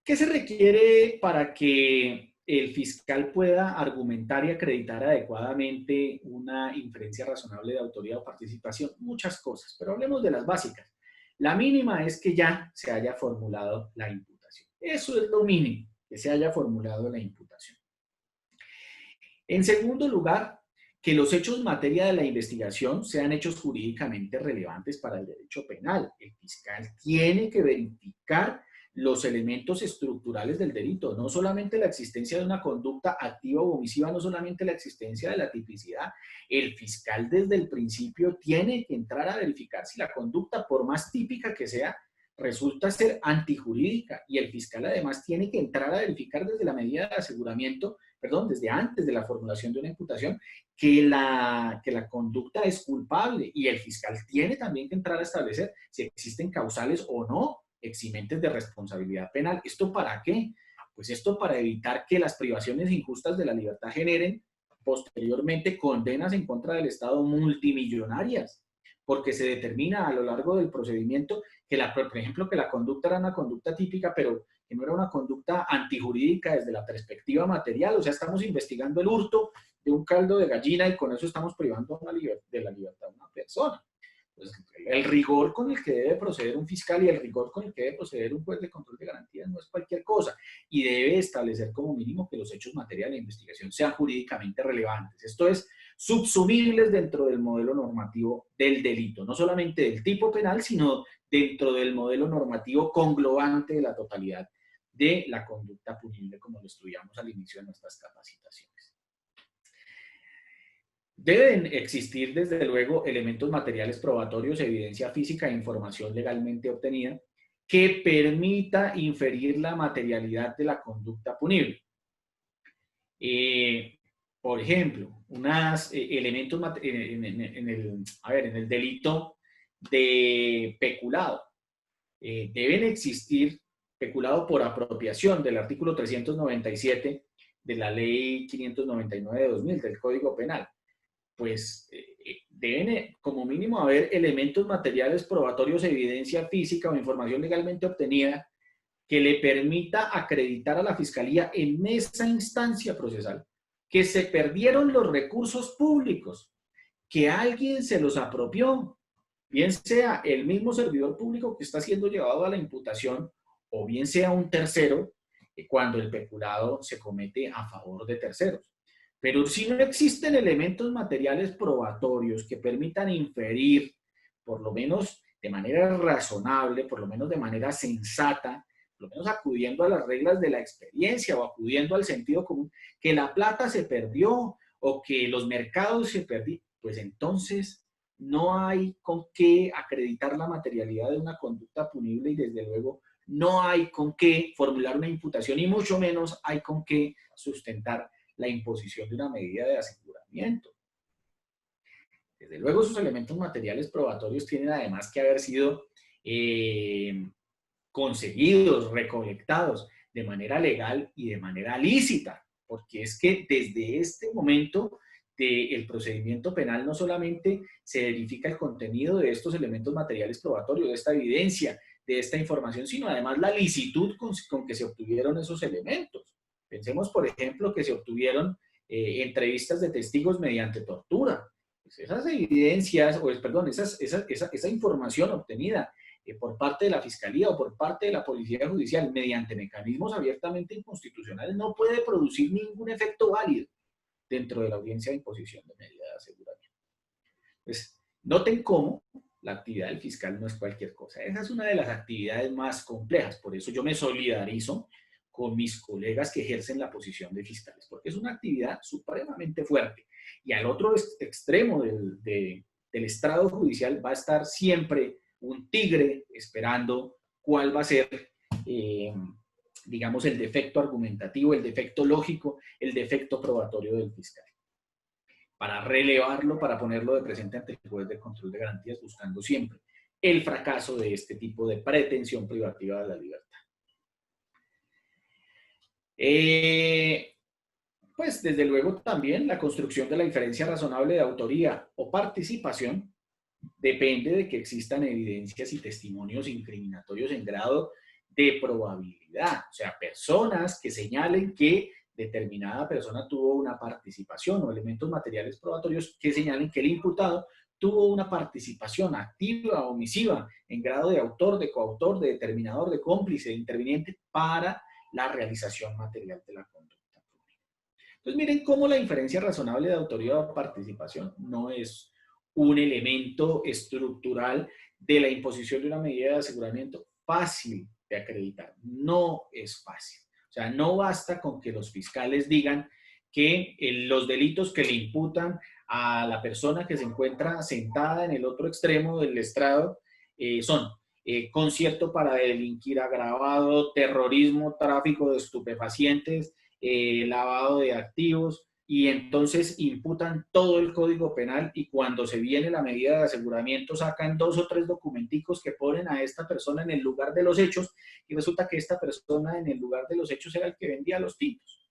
¿Qué se requiere para que el fiscal pueda argumentar y acreditar adecuadamente una inferencia razonable de autoría o participación? Muchas cosas, pero hablemos de las básicas. La mínima es que ya se haya formulado la imputación. Eso es lo mínimo, que se haya formulado la imputación. En segundo lugar, que los hechos en materia de la investigación sean hechos jurídicamente relevantes para el derecho penal. El fiscal tiene que verificar los elementos estructurales del delito, no solamente la existencia de una conducta activa o omisiva, no solamente la existencia de la tipicidad. El fiscal desde el principio tiene que entrar a verificar si la conducta, por más típica que sea, resulta ser antijurídica, y el fiscal además tiene que entrar a verificar desde la medida de aseguramiento, perdón, desde antes de la formulación de una imputación, que la conducta es culpable, y el fiscal tiene también que entrar a establecer si existen causales o no eximentes de responsabilidad penal. ¿Esto para qué? Pues esto para evitar que las privaciones injustas de la libertad generen posteriormente condenas en contra del Estado multimillonarias, porque se determina a lo largo del procedimiento que, por ejemplo, que la conducta era una conducta típica, pero que no era una conducta antijurídica desde la perspectiva material. O sea, estamos investigando el hurto de un caldo de gallina y con eso estamos privando de la libertad de una persona. Entonces, el rigor con el que debe proceder un fiscal y el rigor con el que debe proceder un juez de control de garantías no es cualquier cosa, y debe establecer como mínimo que los hechos materiales de investigación sean jurídicamente relevantes. Esto es, subsumibles dentro del modelo normativo del delito, no solamente del tipo penal, sino dentro del modelo normativo conglobante de la totalidad de la conducta punible, como lo estudiamos al inicio de nuestras capacitaciones. Deben existir, desde luego, elementos materiales probatorios, evidencia física e información legalmente obtenida que permita inferir la materialidad de la conducta punible. Por ejemplo, elementos en el delito de peculado. Deben existir peculado por apropiación del artículo 397 de la ley 599 de 2000 del Código Penal. Pues deben como mínimo haber elementos materiales probatorios, evidencia física o información legalmente obtenida que le permita acreditar a la Fiscalía en esa instancia procesal que se perdieron los recursos públicos, que alguien se los apropió, bien sea el mismo servidor público que está siendo llevado a la imputación o bien sea un tercero, cuando el peculado se comete a favor de terceros. Pero si no existen elementos materiales probatorios que permitan inferir, por lo menos de manera razonable, por lo menos de manera sensata, por lo menos acudiendo a las reglas de la experiencia o acudiendo al sentido común, que la plata se perdió o que los mercados se perdieron, pues entonces no hay con qué acreditar la materialidad de una conducta punible, y desde luego no hay con qué formular una imputación, y mucho menos hay con qué sustentar la imposición de una medida de aseguramiento. Desde luego, esos elementos materiales probatorios tienen además que haber sido conseguidos, recolectados de manera legal y de manera lícita, porque es que desde este momento del procedimiento penal no solamente se verifica el contenido de estos elementos materiales probatorios, de esta evidencia, de esta información, sino además la licitud con que se obtuvieron esos elementos. Pensemos, por ejemplo, que se obtuvieron entrevistas de testigos mediante tortura. Pues esas evidencias, perdón, esa información obtenida por parte de la Fiscalía o por parte de la Policía Judicial mediante mecanismos abiertamente inconstitucionales no puede producir ningún efecto válido dentro de la audiencia de imposición de medida de aseguramiento. Pues noten cómo la actividad del fiscal no es cualquier cosa. Esa es una de las actividades más complejas. Por eso yo me solidarizo con mis colegas que ejercen la posición de fiscales, porque es una actividad supremamente fuerte. Y al otro extremo del estrado judicial va a estar siempre un tigre esperando cuál va a ser, digamos, el defecto argumentativo, el defecto lógico, el defecto probatorio del fiscal. para relevarlo, para ponerlo de presente ante el juez de control de garantías, buscando siempre el fracaso de este tipo de pretensión privativa de la libertad. Pues desde luego también la construcción de la diferencia razonable de autoría o participación depende de que existan evidencias y testimonios incriminatorios en grado de probabilidad, o sea, personas que señalen que determinada persona tuvo una participación o elementos materiales probatorios que señalen que el imputado tuvo una participación activa o omisiva en grado de autor, de coautor, de determinador, de cómplice, de interviniente para la realización material de la conducta. Entonces miren cómo la inferencia razonable de autoría o participación no es un elemento estructural de la imposición de una medida de aseguramiento fácil de acreditar. No es fácil. O sea, no basta con que los fiscales digan que los delitos que le imputan a la persona que se encuentra sentada en el otro extremo del estrado son concierto para delinquir agravado, terrorismo, tráfico de estupefacientes, lavado de activos, y entonces imputan todo el Código Penal y cuando se viene la medida de aseguramiento sacan 2 o 3 documenticos que ponen a esta persona en el lugar de los hechos y resulta que esta persona en el lugar de los hechos era el que vendía los tintos.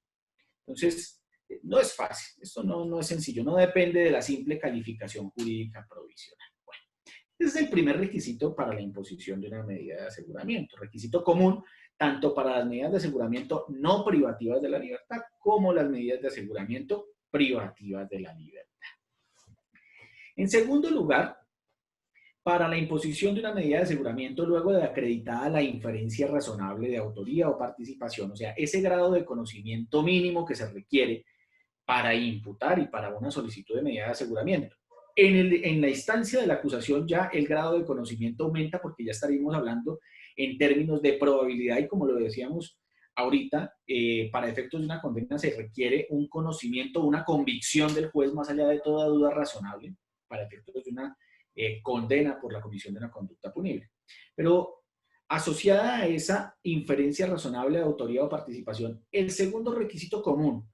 Entonces, no es fácil, esto no es sencillo, no depende de la simple calificación jurídica provisional. Bueno, ese es el primer requisito para la imposición de una medida de aseguramiento, requisito común tanto para las medidas de aseguramiento no privativas de la libertad como las medidas de aseguramiento privativas de la libertad. En segundo lugar, para la imposición de una medida de aseguramiento luego de acreditada la inferencia razonable de autoría o participación, o sea, ese grado de conocimiento mínimo que se requiere para imputar y para una solicitud de medida de aseguramiento. En la instancia de la acusación ya el grado de conocimiento aumenta porque ya estaríamos hablando en términos de probabilidad y como lo decíamos ahorita, para efectos de una condena se requiere un conocimiento, una convicción del juez más allá de toda duda razonable para efectos de una condena por la comisión de una conducta punible. Pero asociada a esa inferencia razonable de autoría o participación, el segundo requisito común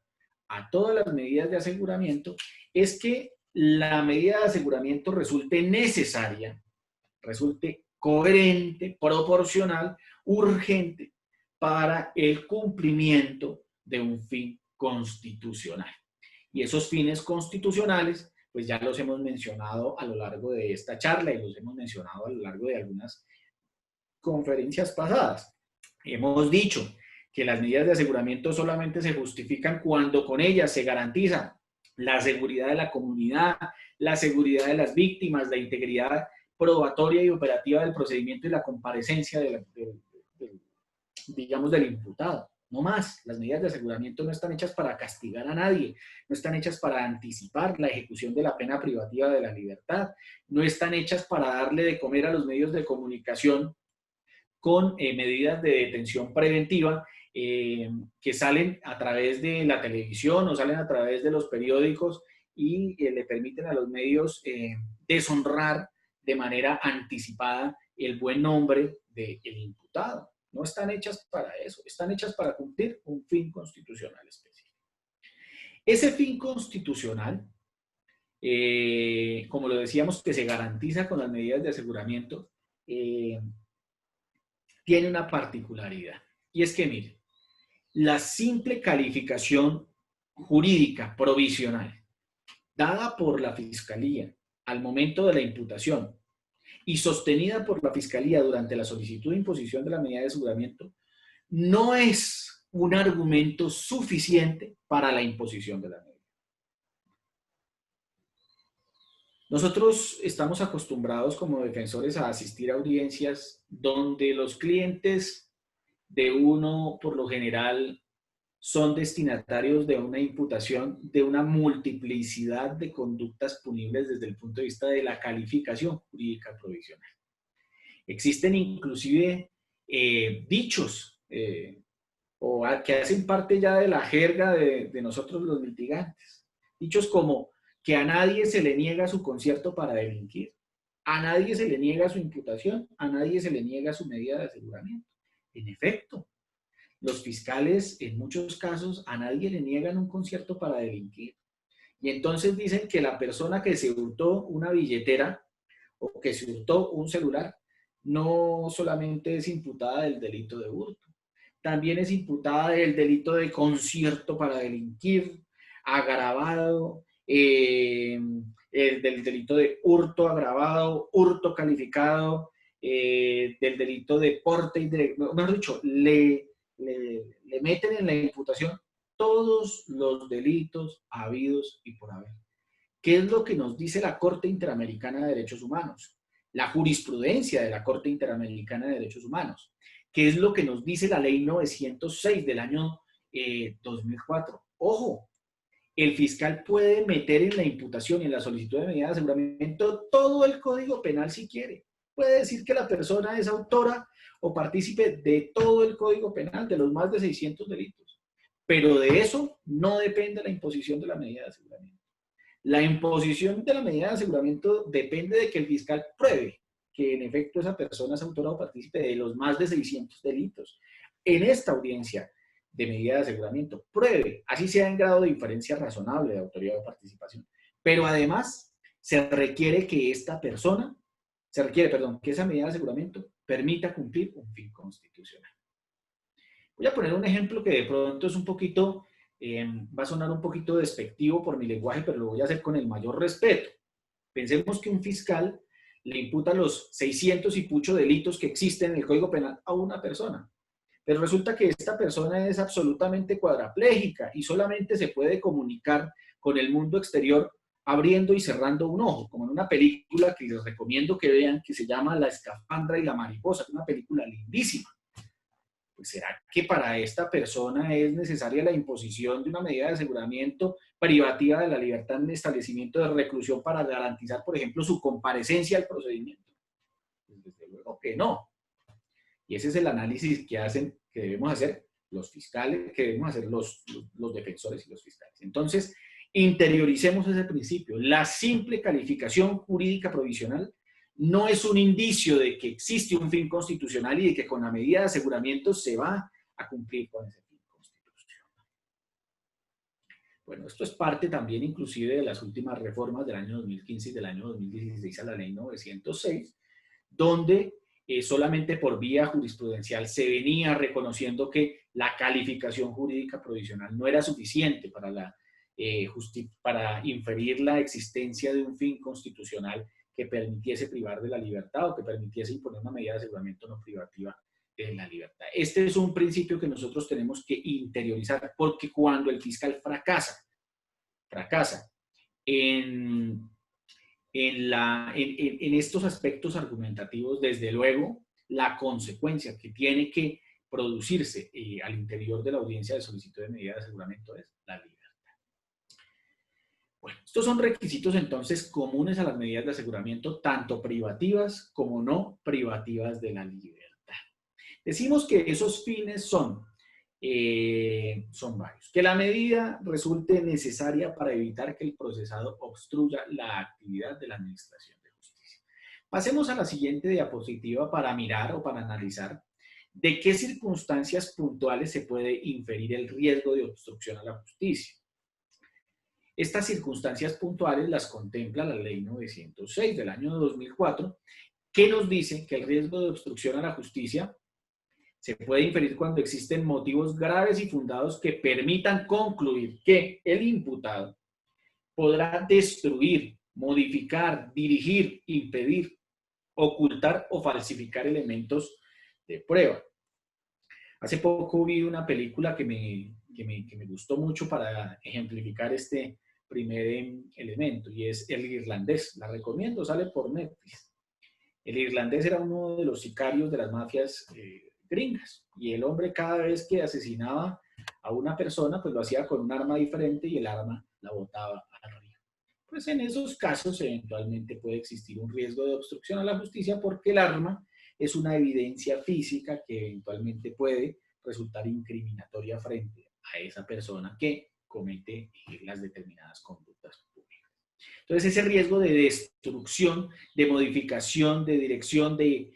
a todas las medidas de aseguramiento es que la medida de aseguramiento resulte necesaria, resulte coherente, proporcional, urgente para el cumplimiento de un fin constitucional. Y esos fines constitucionales, pues ya los hemos mencionado a lo largo de esta charla y los hemos mencionado a lo largo de algunas conferencias pasadas. Hemos dicho que las medidas de aseguramiento solamente se justifican cuando con ellas se garantiza la seguridad de la comunidad, la seguridad de las víctimas, la integridad probatoria y operativa del procedimiento y la comparecencia digamos, del imputado. No más, las medidas de aseguramiento no están hechas para castigar a nadie, no están hechas para anticipar la ejecución de la pena privativa de la libertad, no están hechas para darle de comer a los medios de comunicación con medidas de detención preventiva que salen a través de la televisión o salen a través de los periódicos y le permiten a los medios deshonrar de manera anticipada el buen nombre del imputado. No están hechas para eso, están hechas para cumplir un fin constitucional específico. Ese fin constitucional, como lo decíamos, que se garantiza con las medidas de aseguramiento, tiene una particularidad. Y es que, mire, la simple calificación jurídica provisional dada por la Fiscalía al momento de la imputación y sostenida por la Fiscalía durante la solicitud de imposición de la medida de aseguramiento, no es un argumento suficiente para la imposición de la medida. Nosotros estamos acostumbrados como defensores a asistir a audiencias donde los clientes de uno, por lo general, son destinatarios de una imputación de una multiplicidad de conductas punibles desde el punto de vista de la calificación jurídica provisional. Existen inclusive dichos o que hacen parte ya de la jerga de nosotros los litigantes. Dichos como que a nadie se le niega su concierto para delinquir, a nadie se le niega su imputación, a nadie se le niega su medida de aseguramiento. En efecto, los fiscales en muchos casos a nadie le niegan un concierto para delinquir Y entonces dicen que la persona que se hurtó una billetera o que se hurtó un celular no solamente es imputada del delito de hurto, también es imputada del delito de concierto para delinquir, agravado, del delito de hurto agravado, hurto calificado, del delito de porte y de, mejor dicho, le meten en la imputación todos los delitos habidos y por haber. ¿Qué es lo que nos dice la Corte Interamericana de Derechos Humanos? La jurisprudencia de la Corte Interamericana de Derechos Humanos. ¿Qué es lo que nos dice la Ley 906 del año 2004? Ojo, el fiscal puede meter en la imputación y en la solicitud de medida de aseguramiento todo el Código Penal si quiere. Puede decir que la persona es autora o partícipe de todo el Código Penal, de los más de 600 delitos. Pero de eso no depende la imposición de la medida de aseguramiento. La imposición de la medida de aseguramiento depende de que el fiscal pruebe que en efecto esa persona es autora o partícipe de los más de 600 delitos. En esta audiencia de medida de aseguramiento, pruebe, así sea en grado de inferencia razonable de autoridad o participación. Pero además, se requiere que esta persona, que esa medida de aseguramiento permita cumplir un fin constitucional. Voy a poner un ejemplo que de pronto es un poquito, va a sonar un poquito despectivo por mi lenguaje, pero lo voy a hacer con el mayor respeto. Pensemos que un fiscal le imputa los 600 y pucho delitos que existen en el Código Penal a una persona. Pero resulta que esta persona es absolutamente cuadraplégica y solamente se puede comunicar con el mundo exterior abriendo y cerrando un ojo, como en una película que les recomiendo que vean, que se llama La escafandra y la mariposa, una película lindísima. Pues ¿será que para esta persona es necesaria la imposición de una medida de aseguramiento privativa de la libertad en el establecimiento de reclusión para garantizar, por ejemplo, su comparecencia al procedimiento? Pues desde luego que no. Y ese es el análisis que debemos hacer los fiscales, que debemos hacer los defensores y los fiscales. Entonces, interioricemos ese principio. La simple calificación jurídica provisional no es un indicio de que existe un fin constitucional y de que con la medida de aseguramiento se va a cumplir con ese fin constitucional. Bueno, esto es parte también inclusive de las últimas reformas del año 2015 y del año 2016 a la Ley 906, donde solamente por vía jurisprudencial se venía reconociendo que la calificación jurídica provisional no era suficiente para inferir la existencia de un fin constitucional que permitiese privar de la libertad o que permitiese imponer una medida de aseguramiento no privativa de la libertad. Este es un principio que nosotros tenemos que interiorizar, porque cuando el fiscal fracasa en estos aspectos argumentativos, desde luego, la consecuencia que tiene que producirse al interior de la audiencia de solicitud de medida de aseguramiento es la libertad. Bueno, estos son requisitos entonces comunes a las medidas de aseguramiento, tanto privativas como no privativas de la libertad. Decimos que esos fines son varios. Que la medida resulte necesaria para evitar que el procesado obstruya la actividad de la administración de justicia. Pasemos a la siguiente diapositiva para mirar o para analizar de qué circunstancias puntuales se puede inferir el riesgo de obstrucción a la justicia. Estas circunstancias puntuales las contempla la Ley 906 del año 2004, que nos dice que el riesgo de obstrucción a la justicia se puede inferir cuando existen motivos graves y fundados que permitan concluir que el imputado podrá destruir, modificar, dirigir, impedir, ocultar o falsificar elementos de prueba. Hace poco vi una película que me gustó mucho para ejemplificar este primer elemento, y es El Irlandés. La recomiendo, sale por Netflix. El Irlandés era uno de los sicarios de las mafias gringas, y el hombre cada vez que asesinaba a una persona, pues lo hacía con un arma diferente y el arma la botaba al río. Pues en esos casos eventualmente puede existir un riesgo de obstrucción a la justicia porque el arma es una evidencia física que eventualmente puede resultar incriminatoria frente a esa persona que comete las determinadas conductas públicas. Entonces ese riesgo de destrucción, de modificación, de dirección, de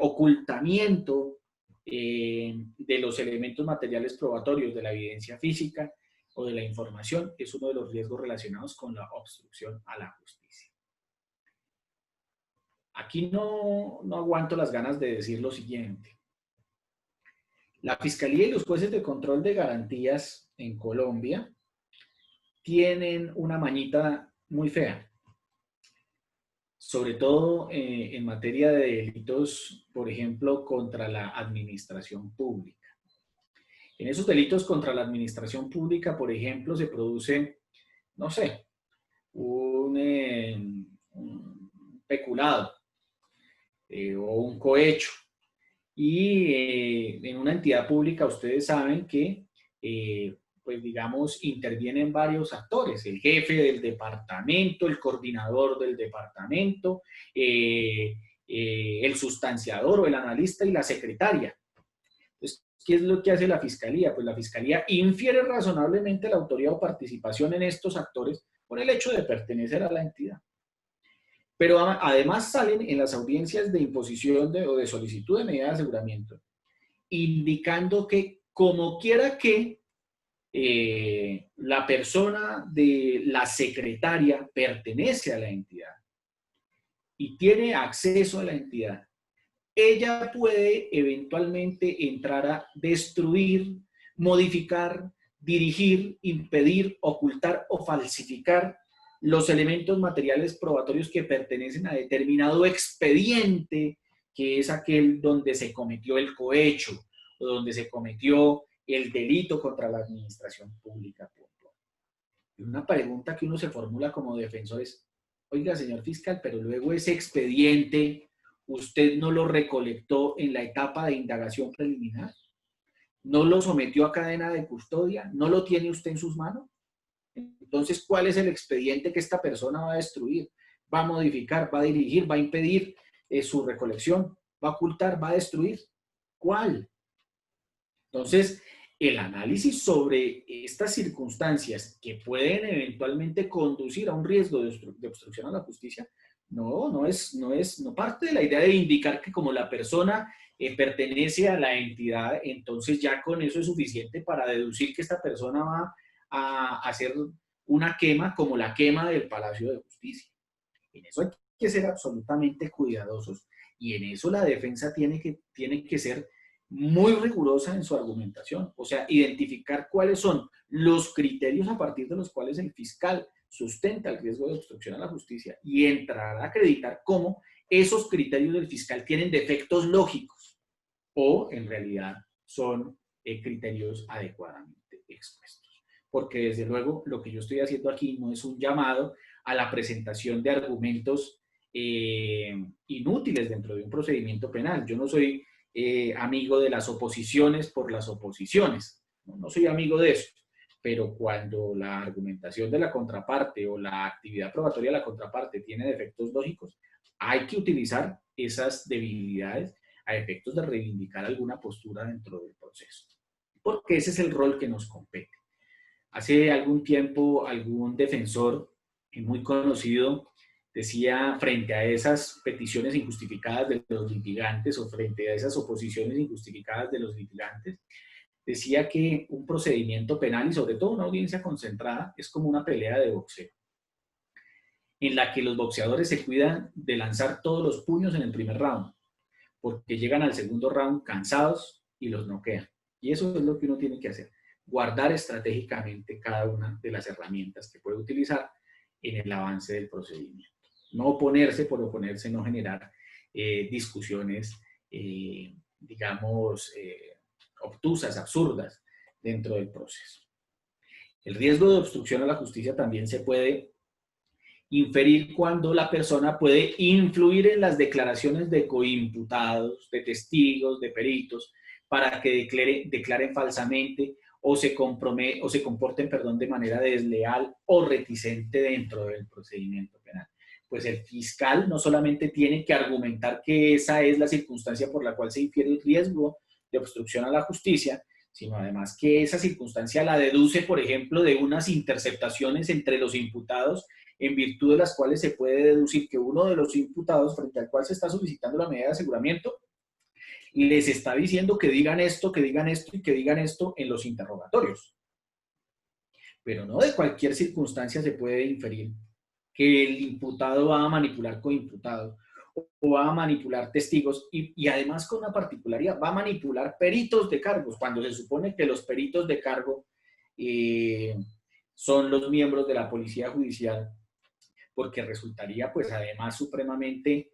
ocultamiento de los elementos materiales probatorios de la evidencia física o de la información es uno de los riesgos relacionados con la obstrucción a la justicia. Aquí no aguanto las ganas de decir lo siguiente. La Fiscalía y los jueces de control de garantías en Colombia tienen una mañita muy fea, sobre todo en materia de delitos, por ejemplo, contra la administración pública. En esos delitos contra la administración pública, por ejemplo, se produce, no sé, un peculado o un cohecho. Y en una entidad pública ustedes saben que, pues digamos, intervienen varios actores, el jefe del departamento, el coordinador del departamento, el sustanciador o el analista y la secretaria. Entonces, ¿qué es lo que hace la Fiscalía? Pues la Fiscalía infiere razonablemente la autoría o participación en estos actores por el hecho de pertenecer a la entidad. Pero además salen en las audiencias de imposición o de solicitud de medida de aseguramiento, indicando que como quiera que la persona de la secretaria pertenece a la entidad y tiene acceso a la entidad, ella puede eventualmente entrar a destruir, modificar, dirigir, impedir, ocultar o falsificar los elementos materiales probatorios que pertenecen a determinado expediente, que es aquel donde se cometió el cohecho o donde se cometió el delito contra la administración pública. Y una pregunta que uno se formula como defensor es, oiga, señor fiscal, pero luego ese expediente usted no lo recolectó en la etapa de indagación preliminar, no lo sometió a cadena de custodia, no lo tiene usted en sus manos. Entonces, ¿cuál es el expediente que esta persona va a destruir? Va a modificar, va a dirigir, va a impedir su recolección, va a ocultar, va a destruir. ¿Cuál? Entonces, el análisis sobre estas circunstancias que pueden eventualmente conducir a un riesgo de obstrucción a la justicia no parte de la idea de indicar que como la persona pertenece a la entidad, entonces ya con eso es suficiente para deducir que esta persona va a hacer una quema como la quema del Palacio de Justicia. En eso hay que ser absolutamente cuidadosos y en eso la defensa tiene que ser muy rigurosa en su argumentación, o sea, identificar cuáles son los criterios a partir de los cuales el fiscal sustenta el riesgo de obstrucción a la justicia y entrar a acreditar cómo esos criterios del fiscal tienen defectos lógicos o en realidad son criterios adecuadamente expuestos. Porque desde luego lo que yo estoy haciendo aquí no es un llamado a la presentación de argumentos inútiles dentro de un procedimiento penal. Yo no soy amigo de las oposiciones por las oposiciones, no soy amigo de eso. Pero cuando la argumentación de la contraparte o la actividad probatoria de la contraparte tiene defectos lógicos, hay que utilizar esas debilidades a efectos de reivindicar alguna postura dentro del proceso. Porque ese es el rol que nos compete. Hace algún tiempo, algún defensor muy conocido decía, frente a esas peticiones injustificadas de los litigantes o frente a esas oposiciones injustificadas de los litigantes, decía que un procedimiento penal y sobre todo una audiencia concentrada es como una pelea de boxeo, en la que los boxeadores se cuidan de lanzar todos los puños en el primer round, porque llegan al segundo round cansados y los noquean. Y eso es lo que uno tiene que hacer, guardar estratégicamente cada una de las herramientas que puede utilizar en el avance del procedimiento. No oponerse por oponerse, no generar discusiones, digamos, obtusas, absurdas dentro del proceso. El riesgo de obstrucción a la justicia también se puede inferir cuando la persona puede influir en las declaraciones de coimputados, de testigos, de peritos, para que declaren falsamente o se comporten, de manera desleal o reticente dentro del procedimiento penal. Pues el fiscal no solamente tiene que argumentar que esa es la circunstancia por la cual se infiere el riesgo de obstrucción a la justicia, sino además que esa circunstancia la deduce, por ejemplo, de unas interceptaciones entre los imputados, en virtud de las cuales se puede deducir que uno de los imputados, frente al cual se está solicitando la medida de aseguramiento, les está diciendo que digan esto y que digan esto en los interrogatorios. pero no de cualquier circunstancia se puede inferir que el imputado va a manipular coimputado o va a manipular testigos y además con una particularidad, va a manipular peritos de cargos, cuando se supone que los peritos de cargo son los miembros de la policía judicial, porque resultaría pues además supremamente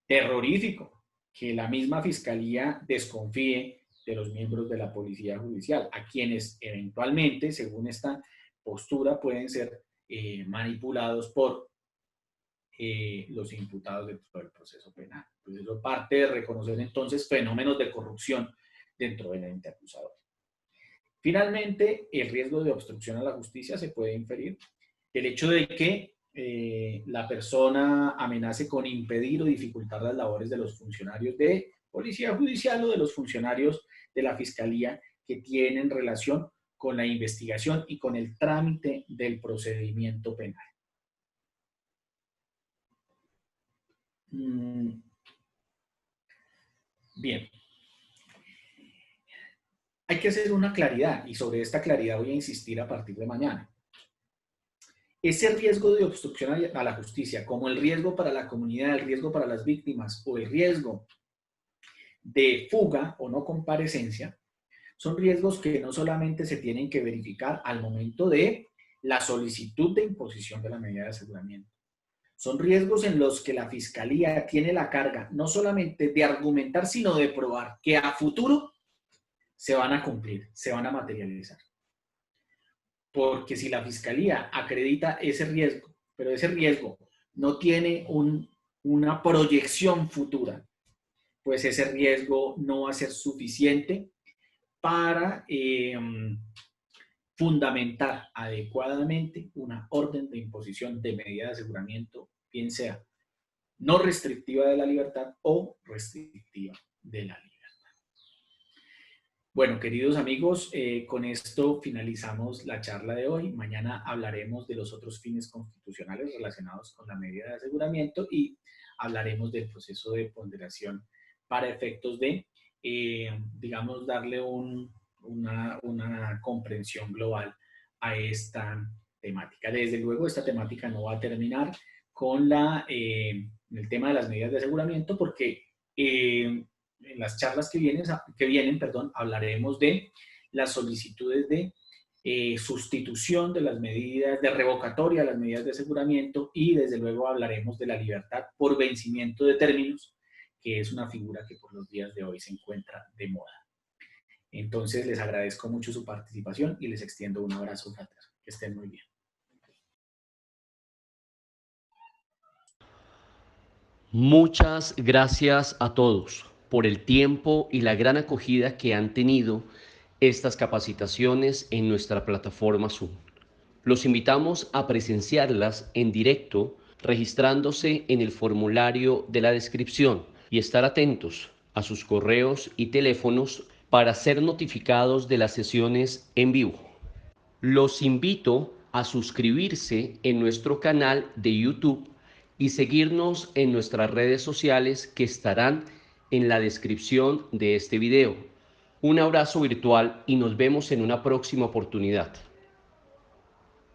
terrorífico que la misma fiscalía desconfíe de los miembros de la policía judicial, a quienes eventualmente, según esta postura, pueden ser manipulados por los imputados dentro del proceso penal. Pues eso parte de reconocer entonces fenómenos de corrupción dentro del ente acusador. Finalmente, el riesgo de obstrucción a la justicia se puede inferir del hecho de que la persona amenace con impedir o dificultar las labores de los funcionarios de policía judicial o de los funcionarios de la fiscalía que tienen relación con la investigación y con el trámite del procedimiento penal. Bien. Hay que hacer una claridad y sobre esta claridad voy a insistir a partir de mañana. Ese riesgo de obstrucción a la justicia, como el riesgo para la comunidad, el riesgo para las víctimas o el riesgo de fuga o no comparecencia, son riesgos que no solamente se tienen que verificar al momento de la solicitud de imposición de la medida de aseguramiento. Son riesgos en los que la fiscalía tiene la carga no solamente de argumentar, sino de probar que a futuro se van a cumplir, se van a materializar. Porque si la fiscalía acredita ese riesgo, pero ese riesgo no tiene una proyección futura, pues ese riesgo no va a ser suficiente para fundamentar adecuadamente una orden de imposición de medida de aseguramiento, bien sea no restrictiva de la libertad o restrictiva de la libertad. Bueno, queridos amigos, con esto finalizamos la charla de hoy. Mañana hablaremos de los otros fines constitucionales relacionados con la medida de aseguramiento y hablaremos del proceso de ponderación para efectos de, digamos, darle una comprensión global a esta temática. Desde luego, esta temática no va a terminar con el tema de las medidas de aseguramiento porque en las charlas que vienen, hablaremos de las solicitudes de sustitución de las medidas, de revocatoria de las medidas de aseguramiento y desde luego hablaremos de la libertad por vencimiento de términos, que es una figura que por los días de hoy se encuentra de moda. Entonces les agradezco mucho su participación y les extiendo un abrazo fraterno. Que estén muy bien. Muchas gracias a todos por el tiempo y la gran acogida que han tenido estas capacitaciones en nuestra plataforma Zoom. Los invitamos a presenciarlas en directo registrándose en el formulario de la descripción y estar atentos a sus correos y teléfonos para ser notificados de las sesiones en vivo. Los invito a suscribirse en nuestro canal de YouTube y seguirnos en nuestras redes sociales que estarán en la descripción de este video. Un abrazo virtual y nos vemos en una próxima oportunidad.